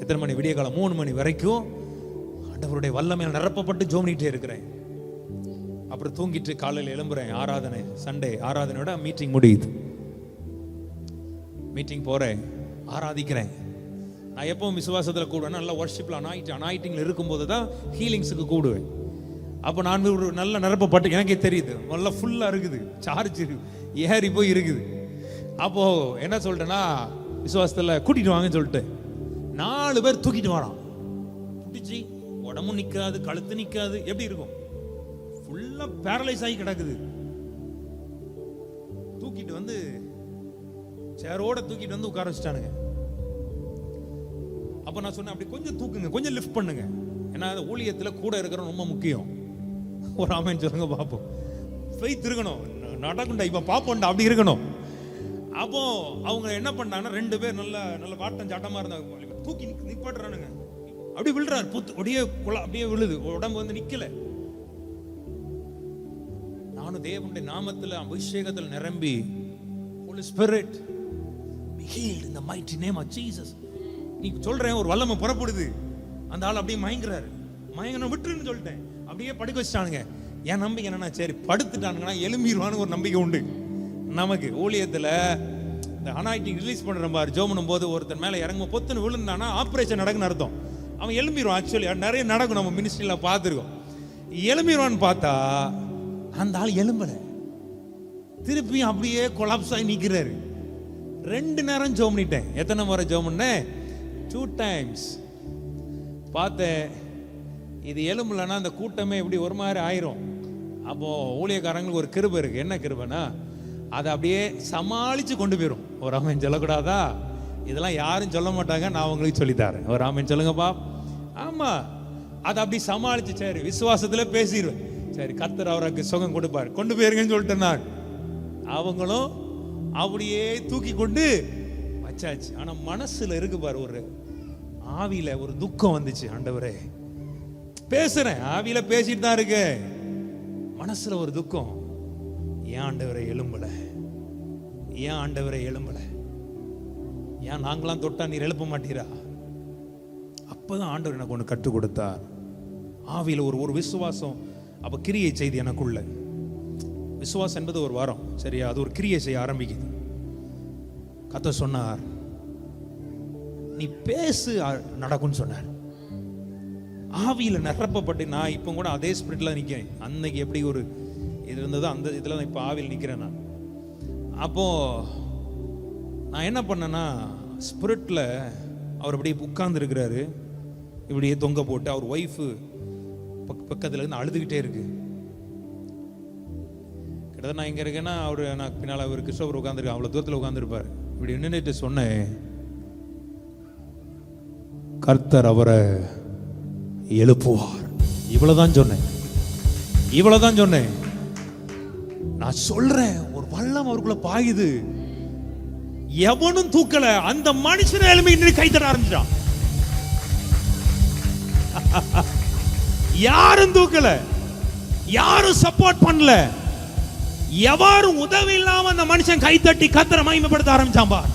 எத்தனை மணி? விடிய காலம் 3 மணி வரைக்கும் ஆண்டவருடைய வல்லமையால் நிரப்பப்பட்டு ஜெபம் பண்ணிட்டே இருக்கிறேன். அப்புறம் தூங்கிட்டு காலையில் எழும்புறேன். ஆராதனை, சண்டே ஆராதனையோட மீட்டிங் முடியுது. மீட்டிங் போறேன், ஆராதிக்கிறேன். நான் எப்பவும் விசுவாசத்தில் கூடுவேன். நல்லா வர்ஷிப்ல அனாயிட்டிங்ல இருக்கும்போது தான் ஹீலிங்ஸுக்கு கூடுவேன். அப்போ நான் ஒரு நல்ல நிரப்பப்பட்டு எனக்கே தெரியுது, நல்லா ஃபுல்லா இருக்குது, சார்ஜ் ஏறி போய் இருக்குது. அப்போ என்ன சொல்லிட்டேன்னா, விசுவாசத்தில் கூட்டிட்டு வாங்கன்னு சொல்லிட்டு 4 பேர் தூக்கிட்டு வரான். பிடிச்சி உடம்பு நிற்காது, கழுத்து நிற்காது, எப்படி இருக்கும்? ஃபுல்லா பேரலைஸ் ஆகி கிடக்குது. தூக்கிட்டு வந்து சேரோட தூக்கிட்டு வந்து உட்கார வச்சுட்டானுங்க. அப்ப நான் சொன்னேன், அப்படி கொஞ்சம் தூக்குங்க, கொஞ்சம் லிஃப்ட் பண்ணுங்க. ஏன்னா ஊழியத்தில் கூட இருக்கிற ரொம்ப முக்கியம். ஒரு ஆமென் சொல்லுங்க பார்ப்போம். ஃபெய்த் இருக்கணும், நடக்கும்டா இப்ப பாப்போம்டா, அப்படி இருக்கணும். அப்போ அவங்க என்ன பண்ணாங்கன்னா, 2 பேர் நல்ல வாட்டம் சாட்டமா இருந்தாங்க. தூக்கி நிப்பாட்டுறானுங்க. அப்படி விழுறாரு, புத்து அப்படியே விழுது, உடம்பு வந்து நிக்கல. நானும் தேவனுடைய நாமத்தில் அபிஷேகத்தில் நிரம்பி, Holy Spirit be healed in the mighty name of Jesus. நீ சொல்றேன், ஒரு வல்லமை புறப்படுது. அந்த ஆள் அப்படியே மயங்குறாரு. மயங்கன விட்டுருன்னு சொல்லிட்டேன். அப்படியே படுக்க வச்சுட்டானுங்க. என் நம்பிக்கை என்னன்னா, சரி படுத்துட்டானுங்கன்னா எழும்பிடுவான்னு ஒரு நம்பிக்கை உண்டு நமக்கு. ஊழியத்தில் இந்த அனாயிட்டிங் ரிலீஸ் பண்ற மாதிரி ஜெபம் பண்ணும்போது ஒருத்தன் மேலே இறங்கும் பொத்துன்னு விழுந்தானா ஆப்ரேஷன் நடக்குன்னு அர்த்தம். அவன் எழும்பிடுவான். ஆக்சுவலி நிறைய நடக்கும், நம்ம மினிஸ்ட்ரியில் பார்த்துருக்கோம். எழும்பிடுவான்னு பார்த்தா அந்த ஆள் எழும்பல, திருப்பியும் அப்படியே கொலாப்ஸ் ஆகி நிற்கிறாரு. 2 நேரம் ஜெபம் பண்ணிட்டேன். எத்தனை முறை ஜெபம் பண்ணேன்? 2 times. பார்த்தேன், இது எலும்புலன்னா அந்த கூட்டமே இப்படி ஒரு மாதிரி ஆயிரும். அப்போ ஊழியக்காரங்களுக்கு ஒரு கிருபை இருக்கு. என்ன கிருபைனா, அதை அப்படியே சமாளிச்சு கொண்டு போயிடும். ஒரு ஆமென் சொல்லக்கூடாதா? இதெல்லாம் யாரும் சொல்ல மாட்டாங்க, நான் உங்களுக்கு சொல்லித்தரேன். ஒரு ஆமென் சொல்லுங்கப்பா. ஆமா, அதை அப்படி சமாளிச்சு சரி விசுவாசத்துல பேசிடுவேன். சரி கர்த்தர் அவருக்கு சுகம் கொடுப்பாரு, கொண்டு போயிருங்கன்னு சொல்லிட்டேன் நான். அவங்களும் அப்படியே தூக்கி கொண்டு வச்சாச்சு. ஆனா மனசுல இருக்கு பாரு, ஒரு ஆவியில ஒரு துக்கம் வந்துச்சு. ஆண்டவரே பேசுறேன், ஆவியில பேசிட்டு தான் இருக்கு, மனசுல ஒரு துக்கம். ஏன் ஆண்டவரை எழும்பல? ஏன் ஆண்டவரை எழும்பல? ஏன் நாங்களாம் தொட்டா நீர் எழுப்ப மாட்டீரா? அப்பதான் ஆண்டவர் எனக்கு ஒன்று கற்றுக் கொடுத்தார். ஆவியில ஒரு விசுவாசம். அப்ப கிரியை செய்து எனக்குள்ள. விசுவாசம் என்பது ஒரு வரம், சரியா? அது ஒரு கிரியை செய்ய ஆரம்பிக்குது. கர்த்தர் சொன்னார், நீ பேசு நடக்கும்னு சொன்னார். ஆவியில நிரப்பப்பட்டு நான் இப்போ கூட அதே ஸ்பிரிட்ல நிற்கிறேன். அன்னைக்கு எப்படி ஒரு இது இருந்ததோ அந்த இதில் நான் இப்போ ஆவியில் நிற்கிறேன் நான். அப்போ நான் என்ன பண்ணேன்னா, ஸ்பிரிட்ல அவர் அப்படியே உட்கார்ந்து இருக்கிறாரு, இப்படியே தொங்க போட்டு. அவர் ஒய்ஃபு பக்கத்துல இருந்து அழுதுகிட்டே இருக்கு. கிட்டத்தட்ட நான் இங்க இருக்கேன்னா, அவரு நான் பின்னால் அவர் கிறிஸ்டோபர் உட்காந்துருக்கேன், அவ்வளோ தூரத்தில் உட்காந்துருப்பாரு. இப்படி நின்றுட்டு சொன்னேன், கர்த்தர் அவரை எழுப்புவார். இவ்வளவுதான் சொன்னேன், இவ்வளவுதான் சொன்னேன். நான் சொல்றேன், ஒரு வல்லம் அவருக்குள்ள பாயுது. எவனும் தூக்கல, அந்த மனுஷனை எழுப்பி கை தர ஆரம்பிச்சான். யாரும் தூக்கல, யாரும் சப்போர்ட் பண்ணல, எவரும் உதவி இல்லாம அந்த மனுஷன் கை தட்டி கர்த்தரை மகிமைப்படுத்த ஆரம்பிச்சான் பார்.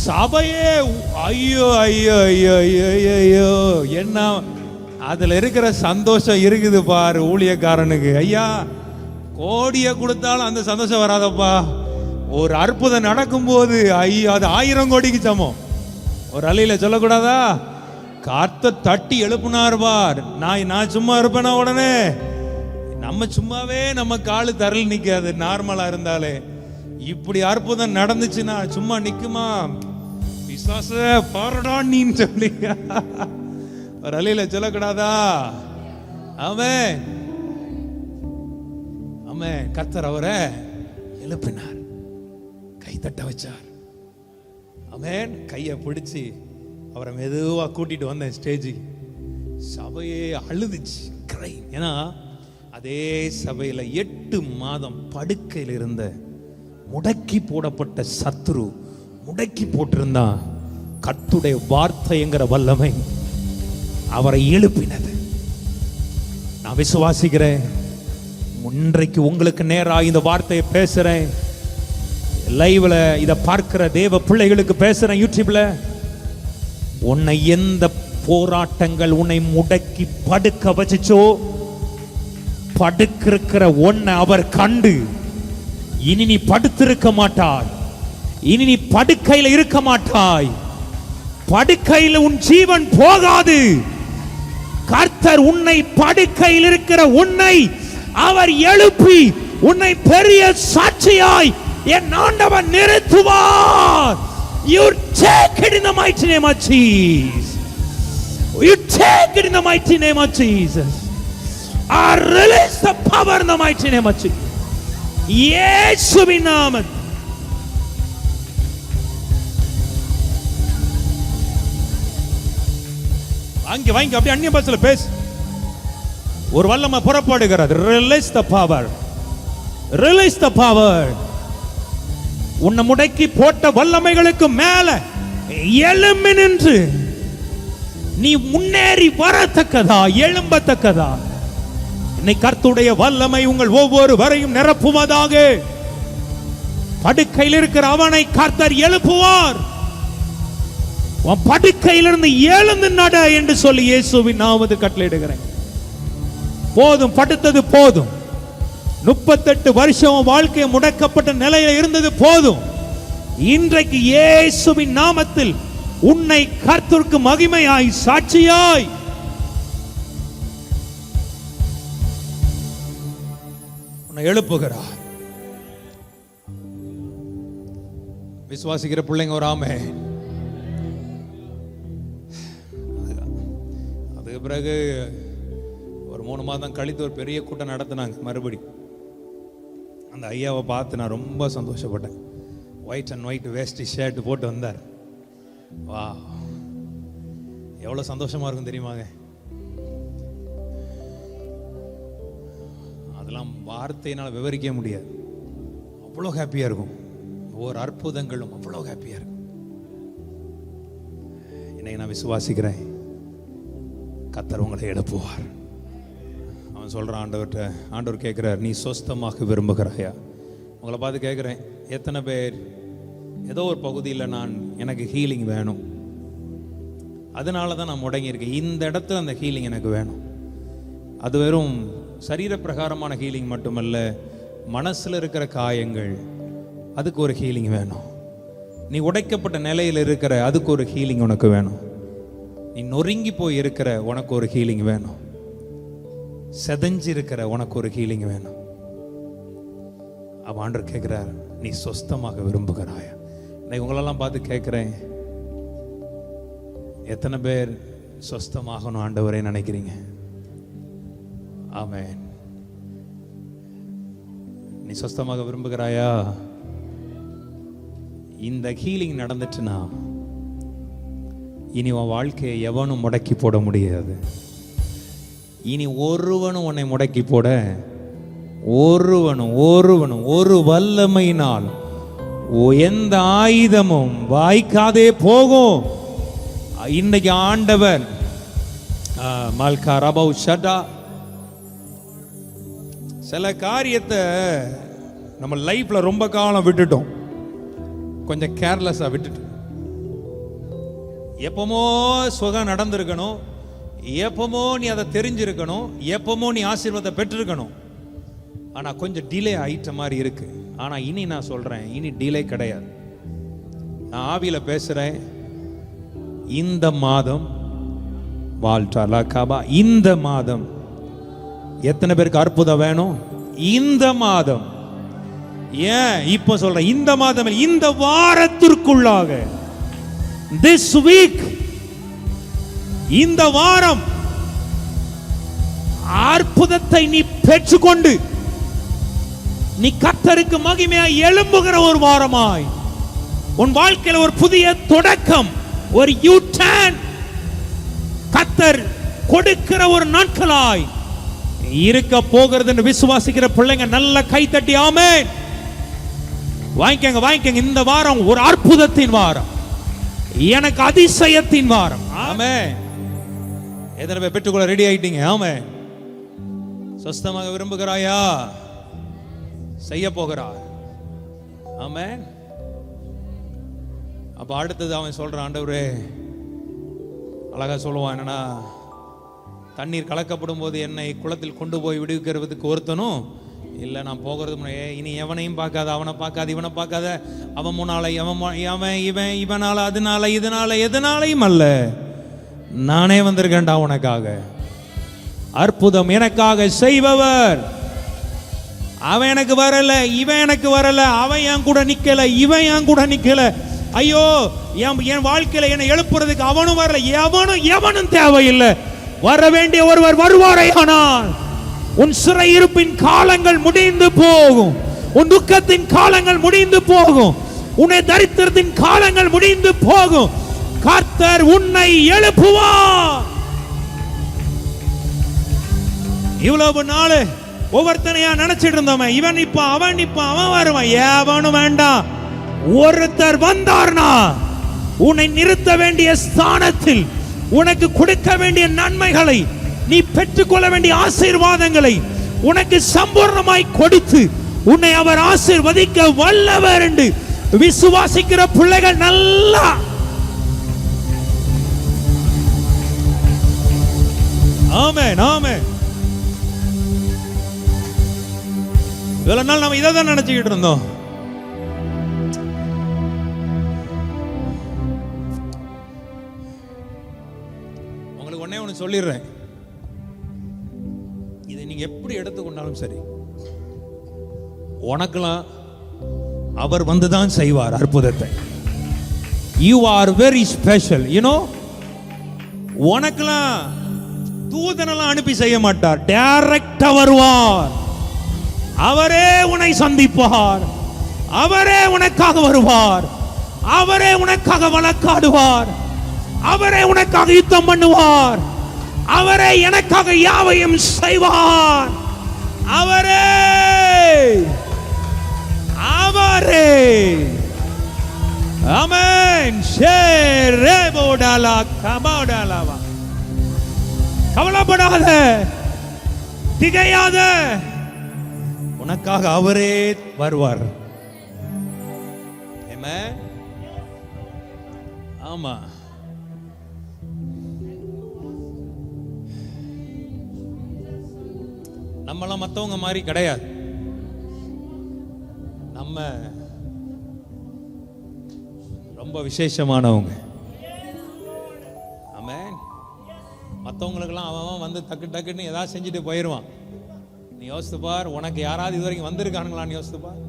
சபையே ஐயோ ஐயோ ஐயோ ஐயோ ஐயோ, என்ன அதுல இருக்கிற சந்தோஷம் இருக்குது பாரு ஊழியக்காரனுக்கு. ஐயா கோடியை கொடுத்தாலும் அந்த சந்தோஷம் வராதப்பா. ஒரு அற்புதம் நடக்கும் போது ஐயோ, அது 1000 கோடிக்கு சமம். ஒரு அலையில சொல்லக்கூடாதா? கர்த்தர் தட்டி எழுப்புனார் பார். நான் சும்மா இருப்பேனா? உடனே நம்ம சும்மாவே நம்ம காலு தரல் நிக்காது நார்மலா இருந்தாலே. இப்படி அற்புதம் நடந்துச்சுன்னா சும்மா நிக்குமா? விசுவாச பாரடா நீ சொல்லி ஒரு அலையில சொல்லக்கூடாதா? ஆமென் ஆமென். கர்த்தர் அவரை எழுப்பினார், கை தட்ட வச்சார். ஆமென். கையை பிடிச்சி அவரை மெதுவா கூட்டிட்டு வந்தேன் ஸ்டேஜுக்கு. சபையே அழுதுச்சு, கிரை. ஏன்னா அதே சபையில 8 மாதம் படுக்கையில் இருந்த முடக்கி போடப்பட்ட சத்துரு முடக்கி போட்டிருந்தான். கர்த்தருடைய வார்த்தைங்கிற வல்லமை அவரை எழுப்பினது. நான் விசுவாசிக்கிறேன், இன்றைக்கு உங்களுக்கு நேராக இந்த வார்த்தையை பேசுறேன். லைவ்ல இத பார்க்கிற தேவ பிள்ளைகளுக்கு பேசுறேன், யூடியூப்ல. உன்னை எந்த போராட்டங்கள் உன்னை முடக்கி படுக்க வச்சுச்சோ, படுக்கிற உன்னை அவர் கண்டு இனி நீ படுத்திருக்க மாட்டாய், இனி நீ படுக்கையில் இருக்க மாட்டாய், படுக்கையில் உன் ஜீவன் போகாது. கர்த்தர் உன்னை படுக்கையில் இருக்கிற உன்னை அவர் எழுப்பி உன்னை பெரிய சாட்சியாய் என் ஆண்டவர் நிறுத்துவார். You take it in the mighty name of Jesus. You take it in the mighty name of Jesus. I release the power in the mighty name of Jesus. இயேசுவின் நாமத்தில் அங்கே வாங்கி அப்படியே அந்நிய பாஷையில பேசு. ஒரு வல்லமை புறப்படுகிறது. Release the power. Release the power. உன்னை முடக்கி போட்ட வல்லமைகளுக்கு மேல எழும்பி நின்று நீ முன்னேறி வரத்தக்கதா, எழும்பத்தக்கதா இன்னைக்கு கர்த்தருடைய வல்லமை உங்கள் ஒவ்வொருவரையும் நிரப்புவதாக. படுக்கையில் இருக்கிற அவனை கர்த்தர் எழுப்புவார். உன் படுக்கையிலிருந்து எழுந்து நட என்று சொல்லி இயேசுவின் நாமத்தில் கட்டளையிடுகிறேன். போதும், படுத்தது போதும். 38 வருஷம் வாழ்க்கை முடக்கப்பட்ட நிலையில் இருந்தது போதும். இன்றைக்கு இயேசுவின் நாமத்தில் உன்னை கர்த்தருக்கு மகிமையாய் சாட்சியாய் உன்னை எழுப்புகிறார். விசுவாசிக்கிற பிள்ளைங்க ஒரு ஆமென். அதுக்கு பிறகு ஒரு 3 மாதம் கழித்து ஒரு பெரிய கூட்டம் நடத்தினாங்க. மறுபடி அந்த ஐயாவை பார்த்து நான் ரொம்ப சந்தோஷப்பட்டேன். White and white vest shirt போட்டு வந்தார். வா, எவ்வளோ சந்தோஷமா இருக்கும் தெரியுமாங்க. அதெல்லாம் வார்த்தையினால் விவரிக்க முடியாது. அவ்வளோ ஹாப்பியாக இருக்கும். ஒவ்வொரு அற்புதங்களும் அவ்வளோ ஹாப்பியாக இருக்கும். இன்னைக்கு நான் விசுவாசிக்கிறேன், கர்த்தர் உங்களை எழுப்புவார். அவன் சொல்கிறான் ஆண்டவர்கிட்ட, ஆண்டவர் கேட்குறார், நீ சொஸ்தமாக விரும்புகிறாயா? உங்களை பார்த்து கேட்குறேன், எத்தனை பேர் ஏதோ ஒரு பகுதியில் எனக்கு ஹீலிங் வேணும், அதனால தான் நான் முடங்கியிருக்கேன், இந்த இடத்துல அந்த ஹீலிங் எனக்கு வேணும். அது வெறும் சரீர பிரகாரமான ஹீலிங் மட்டுமல்ல, மனசில் இருக்கிற காயங்கள், அதுக்கு ஒரு ஹீலிங் வேணும். நீ உடைக்கப்பட்ட நிலையில் இருக்கிற, அதுக்கு ஒரு ஹீலிங் உனக்கு வேணும். நீ நொறுங்கி போய் இருக்கிற, உனக்கு ஒரு ஹீலிங் வேணும். செதஞ்சு இருக்கிற, உனக்கு ஒரு ஹீலிங் வேணும். அவன் ஆண்டவர் கேட்கிறார், நீ சொஸ்தமாக விரும்புகிறாயா? நான் உங்களெல்லாம் பார்த்து கேட்குறேன், எத்தனை பேர் சொஸ்தமாகணும் ஆண்டவரே நினைக்கிறீங்க? ஆமென். நீ சொஸ்தமாக விரும்புகிறாயா? இந்த ஹீலிங் நடந்துச்சுன்னா இனி உன் வாழ்க்கையை எவனும் முடக்கி போட முடியாது. இனி ஒருவனும் உன்னை முடக்கி போட, ஒருவனும் ஒரு வல்லமையினால் எந்த ஆயுதமும் வாய்க்காதே போகும். இன்னைக்கு ஆண்டவர் மல்கா ரபௌ ஷடா சில காரியத்தை நம்ம லைஃப்ல ரொம்ப காலம் விட்டுட்டோம், கொஞ்சம் கேர்லெஸ்ஸா விட்டுட்டோம். எப்பமோ சுகம் நடந்திருக்கணும், எப்பமோ நீ அதை தெரிஞ்சிருக்கணும், எப்பமோ நீ ஆசீர்வாதத்தை பெற்றிருக்கணும். ஆனா கொஞ்சம் டிலே ஆயிட்ட மாதிரி இருக்கு. ஆனா இனி நான் சொல்றேன், இனி டிலே கிடையாது. நான் ஆவியில பேசுறேன். இந்த மாதம் வால்டாலா காபா, இந்த மாதம் எத்தனை பேருக்கு அற்புதம் வேணும்? இந்த மாதம், ஏன் இப்ப சொல்றேன், இந்த மாதம், இந்த வாரத்திற்குள்ளாக, திஸ் வீக், இந்த வாரம் அற்புதத்தை நீ பெற்றுக்கொண்டு நீ கர்த்தருக்கு மகிமையாய் எழும்புகிற ஒரு வாரமாய், உன் வாழ்க்கையில் ஒரு புதிய தொடக்கம், ஒரு யூ டர்ன் கர்த்தர் கொடுக்கிற ஒரு நாட்களாய் இருக்க போகிறது என்று விசுவாசிக்கிற பிள்ளைங்க நல்ல கை தட்டி ஆமென். வாங்கிக்கங்க. இந்த வாரம் ஒரு அற்புதத்தின் வாரம், எனக்கு அதிசயத்தின் வாரம். ஆமென். எத்தனை பேர் பெற்றுக்கொள்ள ரெடி ஆயிட்டீங்க? ஆமென். சொஸ்தமாக விரும்புகிறாயா? செய்ய போகிறார். ஆமென். அப்ப அடுத்தது அவன் சொல்றான், ஆண்டவரே, அழகா சொல்லுவான், என்னன்னா, தண்ணீர் கலக்கப்படும் போது என்னை குளத்தில் கொண்டு போய் விடுவிக்கிறதுக்கு ஒருத்தனும் இல்லை, நான் போகிறது இனி எவனையும் பார்க்காத, அவனை பார்க்காத, இவனை பார்க்காத, அவன் முன்னால அவன் இவனால அதனால இதனால எதனாலையும் அல்ல, நானே வந்திருக்கேன்டா உனக்காக. அற்புதம் எனக்காக செய்பவர். அவன் எனக்கு வரல, இவன் எனக்கு வரல, அவன் என் கூட நிக்கல, இவன் என் கூட நிக்கல. ஐயோ, என் வாழ்க்கையில என்னை எழுப்புறதுக்கு அவனும் வரல, எவனும் தேவையில்லை. வர வேண்டிய ஒருவர் வருவாரே. ஆனால் உன் சிறையிருப்பின் காலங்கள் முடிந்து போகும், உன் துக்கத்தின் காலங்கள் முடிந்து போகும், உன்னை தரித்திரத்தின் காலங்கள் முடிந்து போகும். கர்த்தர் உன்னை எழுப்புவார். இவ்வளவு நாள் ஒவ்வொருத்தனையா நினைச்சிட்டு இருந்தோம், இவன் நிப்பான், அவன் நிப்பான், அவன் வருவான். எவனும் வேண்டாம். ஒருத்தர் வந்தார்னா உன்னை நிறுத்த வேண்டிய ஸ்தானத்தில், உனக்கு கொடுக்க வேண்டிய நன்மைகளை, நீ பெற்றுக்கொள்ள வேண்டிய ஆசீர்வாதங்களை உனக்கு சம்பூர்ணமாய் கொடுத்து உன்னை அவர் ஆசீர்வதிக்க வல்லவர் என்று விசுவாசிக்கிற பிள்ளைகள் நல்லா ஆமென் ஆமென். இவ்வளவு நாள் நம்ம இதை தான் நினைச்சுக்கிட்டு இருந்தோம். உங்களுக்கு ஒன்னே ஒன்று சொல்லிடுறேன், இதை நீங்க எப்படி எடுத்துக்கொண்டாலும் சரி, உனக்கெல்லாம் அவர் வந்துதான் செய்வார் அற்புதத்தை. You are very special, you know. உனக்கெல்லாம் தூதனெல்லாம் அனுப்பி செய்ய மாட்டார், டைரக்டா வருவார். அவரே உன்னை சந்திப்பார், அவரே உனக்காக வருவார், அவரே உனக்காக வழக்காடுவார், அவரே உனக்காக யுத்தம் பண்ணுவார், அவரே எனக்காக யாவையும் செய்வார். அவரே அவரே ஆமென். ஷேரேபோடாலா கபாடாலாவா. கவலைப்படாத, திகையாத, உனக்காக அவரே வருவார். ஆமா, நம்மளாம் மத்தவங்க மாதிரி கிடையாது. நம்ம ரொம்ப விசேஷமானவங்க. ஆமென். மற்றவங்களுக்கெல்லாம் அவன் வந்து டக்கு டக்குன்னு ஏதாவது செஞ்சுட்டு போயிடுவான். நீ யோசித்து பார், உனக்கு யாராவது இது வரைக்கும் வந்திருக்கானுங்களான்னு யோசித்து பார்.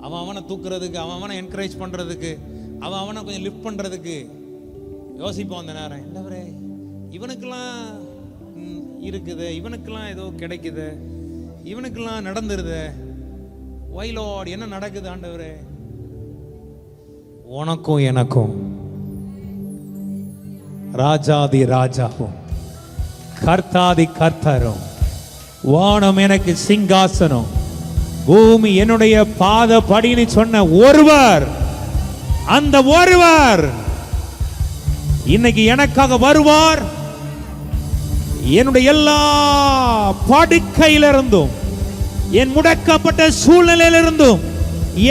அவன் அவனை தூக்குறதுக்கு, அவன் அவனை என்கரேஜ் பண்றதுக்கு, அவன் அவனை கொஞ்சம் லிஃப்ட் பண்றதுக்கு யோசிப்போம் அந்த நேரம். இல்லவரே, இவனுக்கெல்லாம் இருக்குது, இவனுக்கெல்லாம் ஏதோ கிடைக்குது, இவனுக்கெல்லாம் நடந்துருது, வைலோட் என்ன நடக்குது ஆண்டவரே? உனக்கும் எனக்கும் ராஜாதி ராஜாவும் கர்த்தாதி கர்த்தரும், வானம் எனக்கு சிங்காசனம், பூமி என்னுடைய பாத படின்னு சொன்ன ஒருவர், அந்த ஒருவர் இன்னைக்கு எனக்காக வருவார். என்னுடைய எல்லா படுக்கையிலிருந்தும், என் முடக்கப்பட்ட சூழ்நிலையிலிருந்தும்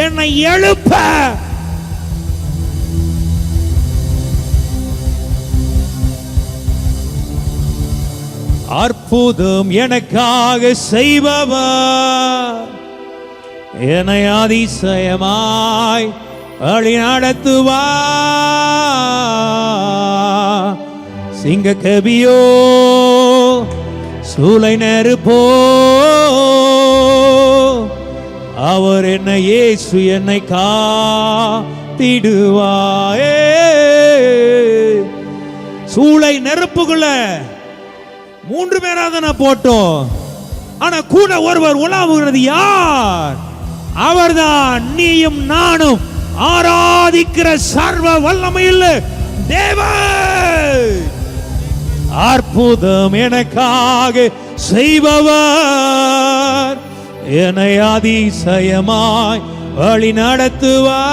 என்னை எழுப்ப அற்புதம் எனக்காக செய்பவர், என்னை அதிசயமாய் வழி நடத்துவார். சிங்க கபியோ சூளை நெருப்போ, அவர் என்னை இயேசு என்னை காத்திடுவாயே. சூளை நெருப்புக்குள்ள 3 பேராக போட்டோம், ஆனா கூட ஒருவர் உலாவுகிறது. யார்? அவர்தான் நீயும் நானும் ஆராதிக்கிற சர்வ வல்லமையுள்ள தேவன். அற்புதம் எனக்காக செய்பவர், என்னை அதிசயமாய் வழி நடத்துவார்.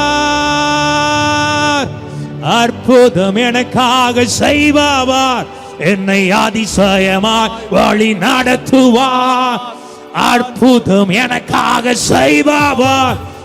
அற்புதம் எனக்காக செய்பவர், என்னை அதிசயமாய் வழி நடத்துவார். அற்புதம் எனக்காக செய்பவர்,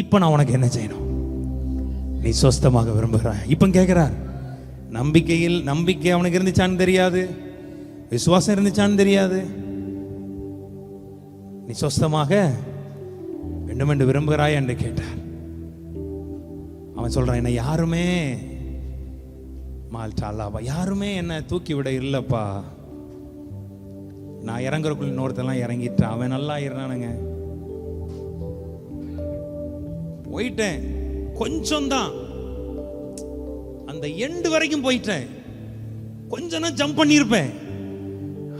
இப்ப நான் உனக்கு என்ன செய்யணும்? நீ சொஸ்தமாக விரும்புகிறாய். இப்ப கேட்கிறார், நம்பிக்கை அவனுக்கு இருந்துச்சான்னு தெரியாது, விசுவாசம் இருந்துச்சான்னு தெரியாது. நீ சொஸ்தமாக வேண்டும் என்று விரும்புகிறாய் என்று கேட்டார். அவன் சொல்றான், என்ன யாருமே யாருமே என்ன தூக்கி விட இல்லப்பா. நான் இறங்குறக்குள்ள இன்னொருத்தெல்லாம் இறங்கிட்டேன். அவன் நல்லா இருந்தானுங்க. போயிட்டேன், கொஞ்சம் தான், அந்த எண்டு வரைக்கும் போயிட்டேன். கொஞ்சம் தான் ஜம்ப் பண்ணியிருப்பேன்,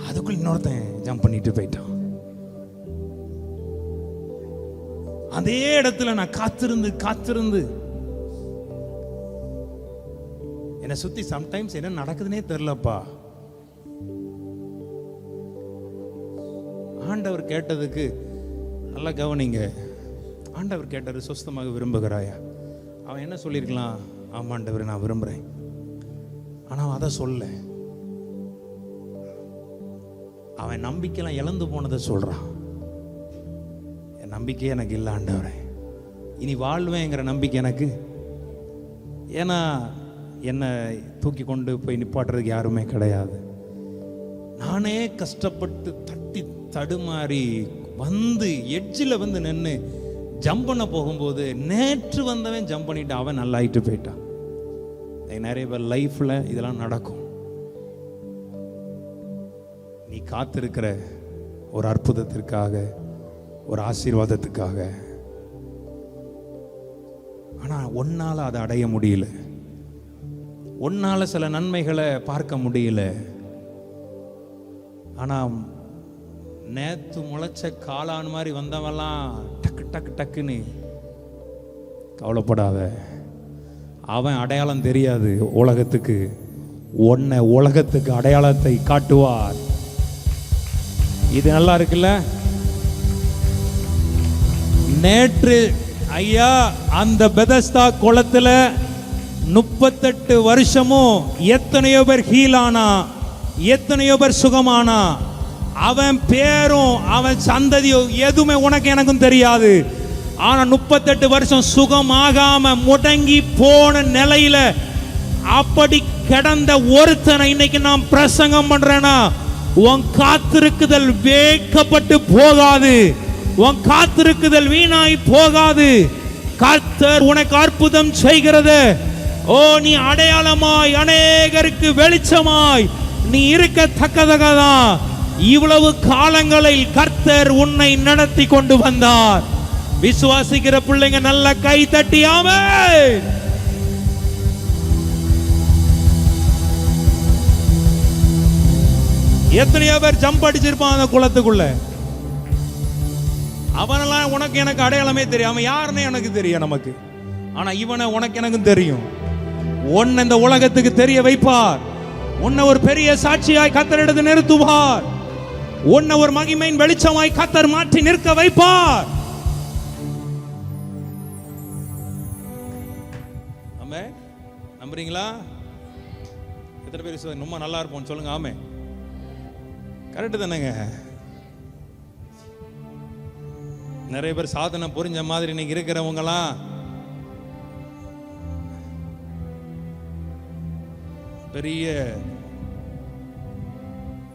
அதுக்குள்ள இன்னொருத்தன் ஜம்ப் பண்ணிட்டு போயிட்டான். அதே இடத்துல நான் காத்திருந்து என்னை சுத்தி சம்டைம்ஸ் என்ன நடக்குதுன்னே தெரியலப்பா. ஆண்டவர் கேட்டதுக்கு நல்லா கவனிங்க. ஆண்டவர் கேட்டாரு, சொஸ்தமாக விரும்புகிறாயா? அவன் என்ன சொல்லியிருக்கலாம்? ஆமாண்டவர், நான் விரும்புறேன். ஆனா அவன் அதை சொல்ல. அவன் நம்பிக்கையெல்லாம் இழந்து போனதை சொல்றான். என் நம்பிக்கையே எனக்கு இல்லை ஆண்டவரே, இனி வாழ்வேங்கிற நம்பிக்கை எனக்கு. ஏன்னா என்னை தூக்கி கொண்டு போய் நிப்பாட்டுறதுக்கு யாருமே கிடையாது. நானே கஷ்டப்பட்டு தட்டி தடுமாறி வந்து எட்ஜில் வந்து நின்று ஜம்ப் பண்ண போகும்போது நேற்று வந்தவன் ஜம்ப் பண்ணிட்டு அவன் நல்லாயிட்டு போயிட்டான். நிறைய பேர் லைஃப்ல இதெல்லாம் நடக்கும். நீ காத்திருக்கிற ஒரு அற்புதத்திற்காக, ஒரு ஆசீர்வாதத்துக்காக. ஆனா உன்னால அதை அடைய முடியல, உன்னால சில நன்மைகளை பார்க்க முடியல. ஆனா நேத்து முளைச்ச காளான் மாதிரி வந்தவெல்லாம் டக்கு டக்கு டக்குன்னு கவலைப்படாத. அவன் அடையாளம் தெரியாது உலகத்துக்கு, உன்னை உலகத்துக்கு அடையாளத்தை காட்டுவார். இது நல்லா இருக்குல்ல? நேற்று ஐயா அந்த பெதஸ்தா குளத்துல 38 வருஷமும் எத்தனையோ பேர் ஹீலானா, எத்தனையோ பேர் சுகமானா. அவன் பேரும் அவன் சந்ததியும் எதுவுமே உனக்கு எனக்கும் தெரியாது. ஆனா 38 வருஷம் சுகமாகாம முடங்கி போன நிலையில அப்படி கிடந்த ஒருத்தனை இன்னைக்கு நான் பிரசங்கம் பண்றேன்னா, உன் காத்திருக்குதல் வேக்கப்பட்டு போகாது, உன் காத்திருக்குதல் வீணாய் போகாது. கர்த்தர் உனக்கு அற்புதம் செய்கிறது. ஓ, நீ அடையாளமாய் அநேகருக்கு வெளிச்சமாய் நீ இருக்கத்தக்கதான். இவ்வளவு காலங்களில் கர்த்தர் உன்னை நடத்தி கொண்டு வந்தார். விசுவாசிக்கிற பிள்ளைங்க நல்ல கை தட்டி ஆமென். எத்தனையோ பேர் ஜம்ப் அடிச்சிருப்பான் அந்த குளத்துக்குள்ள. அவனெல்லாம் உனக்கு எனக்கு அடையாளமே தெரியும், அவன் யாருன்னு எனக்கு தெரியும் நமக்கு. ஆனா இவனை உனக்கு எனக்கும் தெரியும். உன்னை இந்த உலகத்துக்கு தெரிய வைப்பார். உன்னை ஒரு பெரிய சாட்சியாய் கர்த்தர் எடுத்து நிறுத்துவார். உன்னை ஒரு மகிமையின் வெளிச்சமாய் கர்த்தர் மாற்றி நிற்க வைப்பார். ஆமே, நம்புறீங்களா? எத்தனை பேர் ரொம்ப நல்லா இருப்போம் சொல்லுங்க. ஆமே, கரெக்ட் தானேங்க? நிறைய பேர் சாதனை புரிஞ்ச மாதிரி இன்னைக்கு இருக்கிறவங்களாம் பெரிய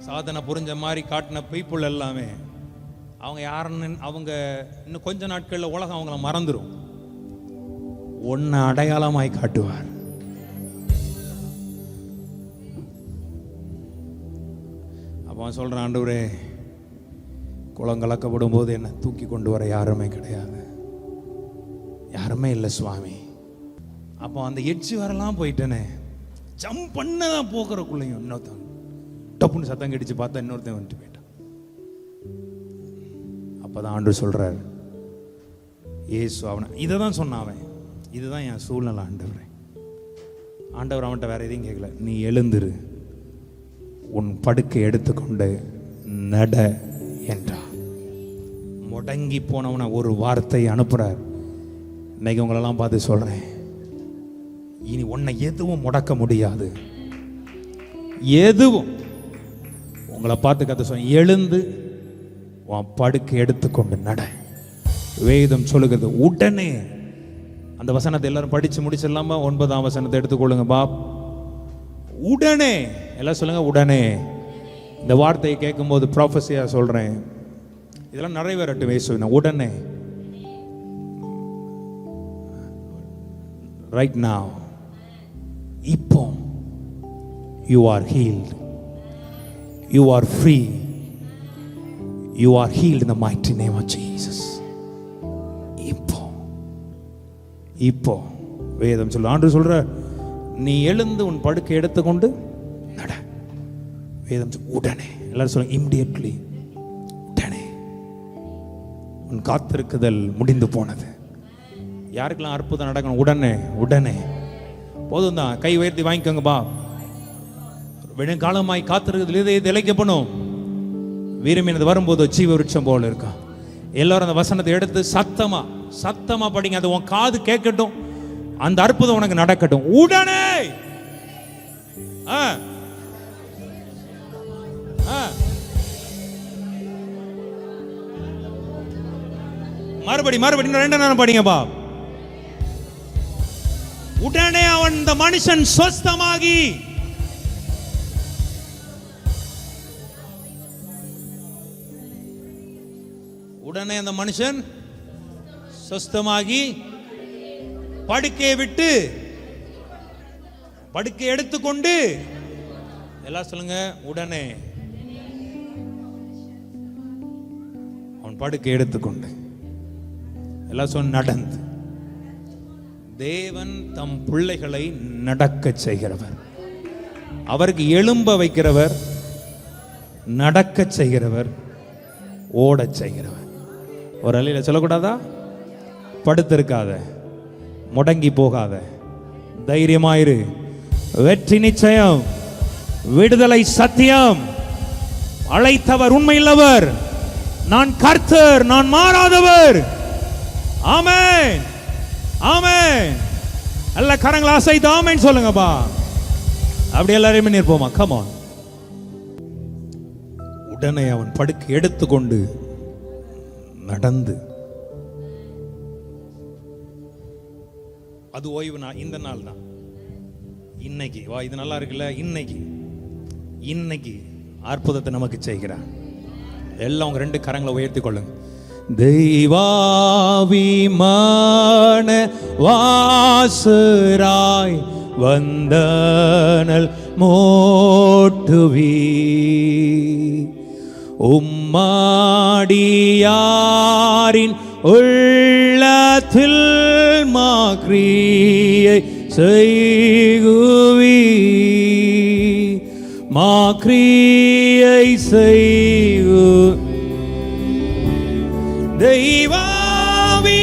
சாதனை புரிஞ்ச மாதிரி காட்டின பீப்புள் எல்லாமே அவங்க யாருன்னு அவங்க இன்னும் கொஞ்ச நாட்கள்ல உலகம் அவங்கள மறந்துடும். ஒன்னு அடையாளமாய் காட்டுவார். அப்ப சொல்றான், ஆண்டவரே, குளம் கலக்கப்படும் போது என்ன தூக்கி கொண்டு வர யாருமே கிடையாது, யாருமே இல்லை சுவாமி. அப்போ அந்த எட்ஜ் வரலாம் போயிட்டேனே, ஜம்ப் பண்ணதான் போக்குறக்குள்ளையும் இன்னொருத்தன் டப்புன்னு சத்தம் கடிச்சு பார்த்தா இன்னொருத்தன் வந்துட்டு போயிட்டான். அப்பதான் ஆண்டவர் சொல்றாரு, ஏசு அவனை இதை தான் சொன்னான். இதுதான் என் சூழ்நிலை ஆண்டவரே. ஆண்டவர் அவன்கிட்ட வேற எதையும் கேட்கல, நீ எழுந்துரு, உன் படுக்கை எடுத்துக்கொண்டு நட என்றார். முடங்கி போனவனை ஒரு வார்த்தை அனுப்புறார். இன்னைக்கு உங்களெல்லாம் பார்த்து சொல்றேன், இனி உன்னை எதுவும் முடக்க முடியாது. எதுவும் உங்களை பார்த்து கத்த சொல்ல, எழுந்து உன் படுக்கை எடுத்துக்கொண்டு நட. வேதம் சொல்லுகிறது. உடனே அந்த வசனத்தை எல்லாரும் படிச்சு முடிச்சிடலாமா? 9ஆம் வசனத்தை எடுத்துக்கொள்ளுங்க பாப். உடனே எல்லாம் சொல்லுங்க, உடனே. இந்த வார்த்தையை கேட்கும்போது ப்ராஃபஸியா சொல்றேன், இதெல்லாம் நிறைவேறட்டும் இயேசுவின் உடனே. ரைட் நவ், இப்போ you are healed, you are free, you are healed in the mighty name of Jesus. இப்போ வேதம் சொல்ல, ஆண்டவர் சொல்ற, நீ எழுந்து உன் படுக்கை எடுத்துக்கொண்டு நட. வேதம் உடனே. எல்லாரும் சொல்லுங்க, இமிடியட்லி, உடனே. உன் காத்திருக்குதல் முடிந்து போனது. யாருக்கெல்லாம் அற்புதம் நடக்கணும்? உடனே, உடனே. போதும் தான், கை உயர்த்தி வாங்கிக்கோங்க பா. வெறுங்காலமாய் காத்திருக்குதல் இதை திளைக்கப்படும். வீரமீனது வரும்போது ஜீவ விருட்சம் போல இருக்கா. எல்லாரும் அந்த வசனத்தை எடுத்து சத்தமா சத்தமா படிங்க. அது உன் காது கேட்கட்டும், அந்த அற்புதம் உனக்கு நடக்கட்டும். உடனே மறுபடி மறுபடி 2 நேரம் படிங்கப்பா. உடனே அவன், இந்த மனுஷன் சொஸ்தமாகி, உடனே அந்த மனுஷன் சொஸ்தமாகி படுக்கையை விட்டு படுக்கை எடுத்துக்கொண்டு, எல்லாம் சொல்லுங்க, உடனே அவன் படுக்கை எடுத்துக்கொண்டு, எல்லாம் சொன்ன நடந்து. தேவன் தம் பிள்ளைகளை நடக்க செய்கிறவர், அவருக்கு எழும்ப வைக்கிறவர், நடக்க செய்கிறவர், ஓடச் செய்கிறவர். ஒரு அலையில சொல்லக்கூடாதா? படுத்திருக்காத, முடங்கி போகாத, தைரியமாயிரு. வெற்றி நிச்சயம், விடுதலை சத்தியம். அழைத்தவர் உண்மையுள்ளவர், நான் கர்த்தர், நான் மாறாதவர். ஆமென், ஆமென். எல்லா கரங்களை அசைத்து ஆமென் சொல்லுங்கப்பா. அப்படி எல்லாரையுமே நிற்போமா? Come on. உடனே அவன் படுக்கை எடுத்துக்கொண்டு நடந்து. அது ஓய்வு நாள், இந்த நாள் தான். இன்னைக்கு வா, இது நல்லா இருக்குல்ல. இன்னைக்கு அற்புதத்தை நமக்கு செய்கிறான். எல்லாம் உங்க 2 கரங்களை உயர்த்தி கொள்ளுங்க. தெய்வாவிமான வாசராய் வந்தனல் மோட்டுவி, உம்மாடியாரின் உள்ளத்தில் மாக்ரியை செய்குவி, மாக்ரியை செய்கு. தெய்வாவிமான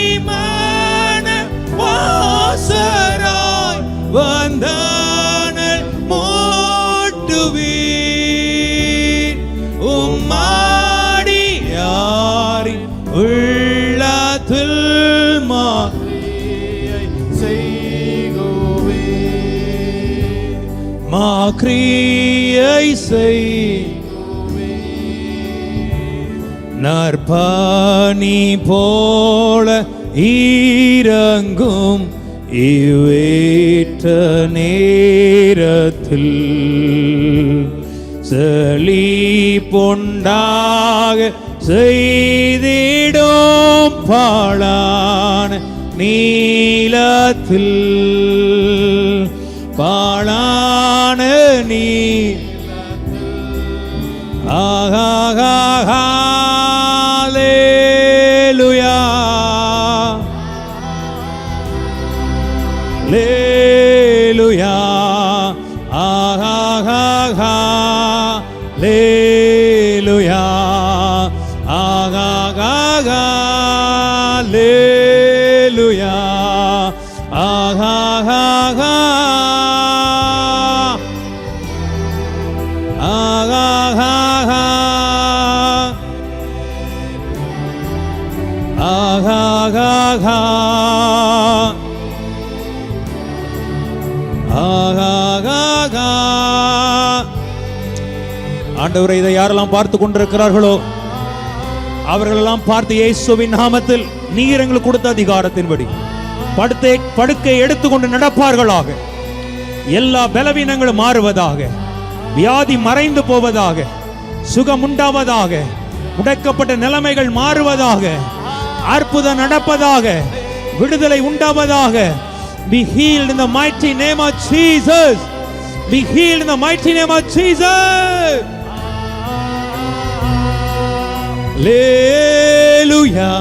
வாசராய் வந்தனல் மோட்டுவி, உம்மாடியாரின் உள்ளத்தில் மாக்ரியை செய்குவி, மாக்ரியை செய்குவி. நற்பனி போல ஈரங்கும் இவ்வேற்ற நேரத்தில் செழிப்புண்டாக செய்திடும் பாழான நீலத்தில், பாழான நீலத்தில். ஹalleluya, ஹalleluya, ஹalleluya, ஹalleluya, ஆண்டவரே, இதை யாரெல்லாம் பார்த்து கொண்டிருக்கிறார்களோ அவர்களெல்லாம் பார்த்து இயேசுவின் நாமத்தில் நீர் எங்களுக்கு கொடுத்த அதிகாரத்தின்படி படுக்கை எடுத்துக்கொண்டு நடப்பார்களாக. எல்லா பலவீனங்களும் மாறுவதாக, வியாதி மறைந்து போவதாக, சுகம் உண்டாவதாக, முடக்கப்பட்ட நிலைமைகள் மாறுவதாக, அற்புதம் நடப்பதாக, விடுதலை உண்டாவதாக. Be healed in the mighty name of Jesus. Be healed in the mighty name of Jesus. Hallelujah.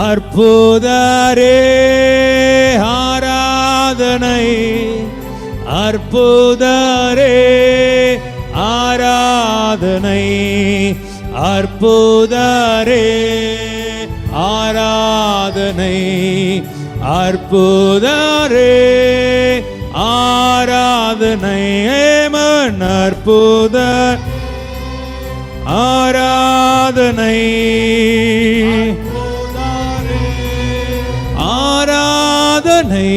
அற்புதரே ஆராதனை, அற்புதரே ஆராதனை, அற்புதரே ஆராதனை, அற்புதரே ஆராதனை. ஏமன் அற்புதர் ஆராதனை, ஆராதனை,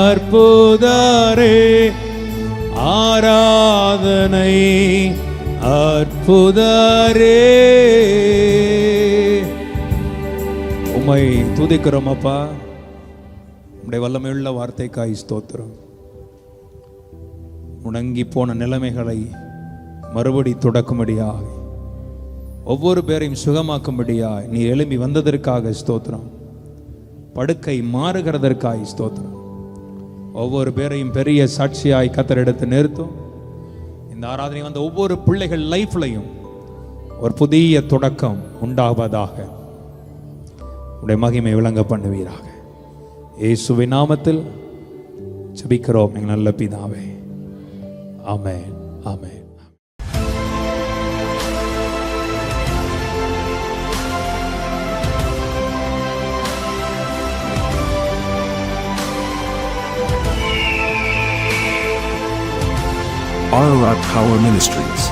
அற்புதரே ஆராதனை, அற்புதரே. உம்மை துதிக்கிறோம் அப்பா. உம்முடைய வல்லமையுள்ள வார்த்தைக்காய் ஸ்தோத்திரம். உணங்கி போன நிலைமைகளை மறுபடி தொடக்கும்படியாக, ஒவ்வொரு பேரையும் சுகமாக்கும்படியாய் நீ எழும்பி வந்ததற்காக ஸ்தோத்திரம். படுக்கை மாறுகிறதற்காய் ஸ்தோத்திரம். ஒவ்வொரு பேரையும் பெரிய சாட்சியாய் கர்த்தர் எடுத்து நிறுத்தும். இந்த ஆராதனை வந்த ஒவ்வொரு பிள்ளைகள் லைஃப்லையும் ஒரு புதிய தொடக்கம் உண்டாவதாக. உடைய மகிமை விளங்க பண்ணுவீராக. இயேசுவின் நாமத்தில் ஜெபிக்கிறோம் எங்கள் நல்ல பிதாவே. ஆமென், ஆமென். RRR Power Ministries.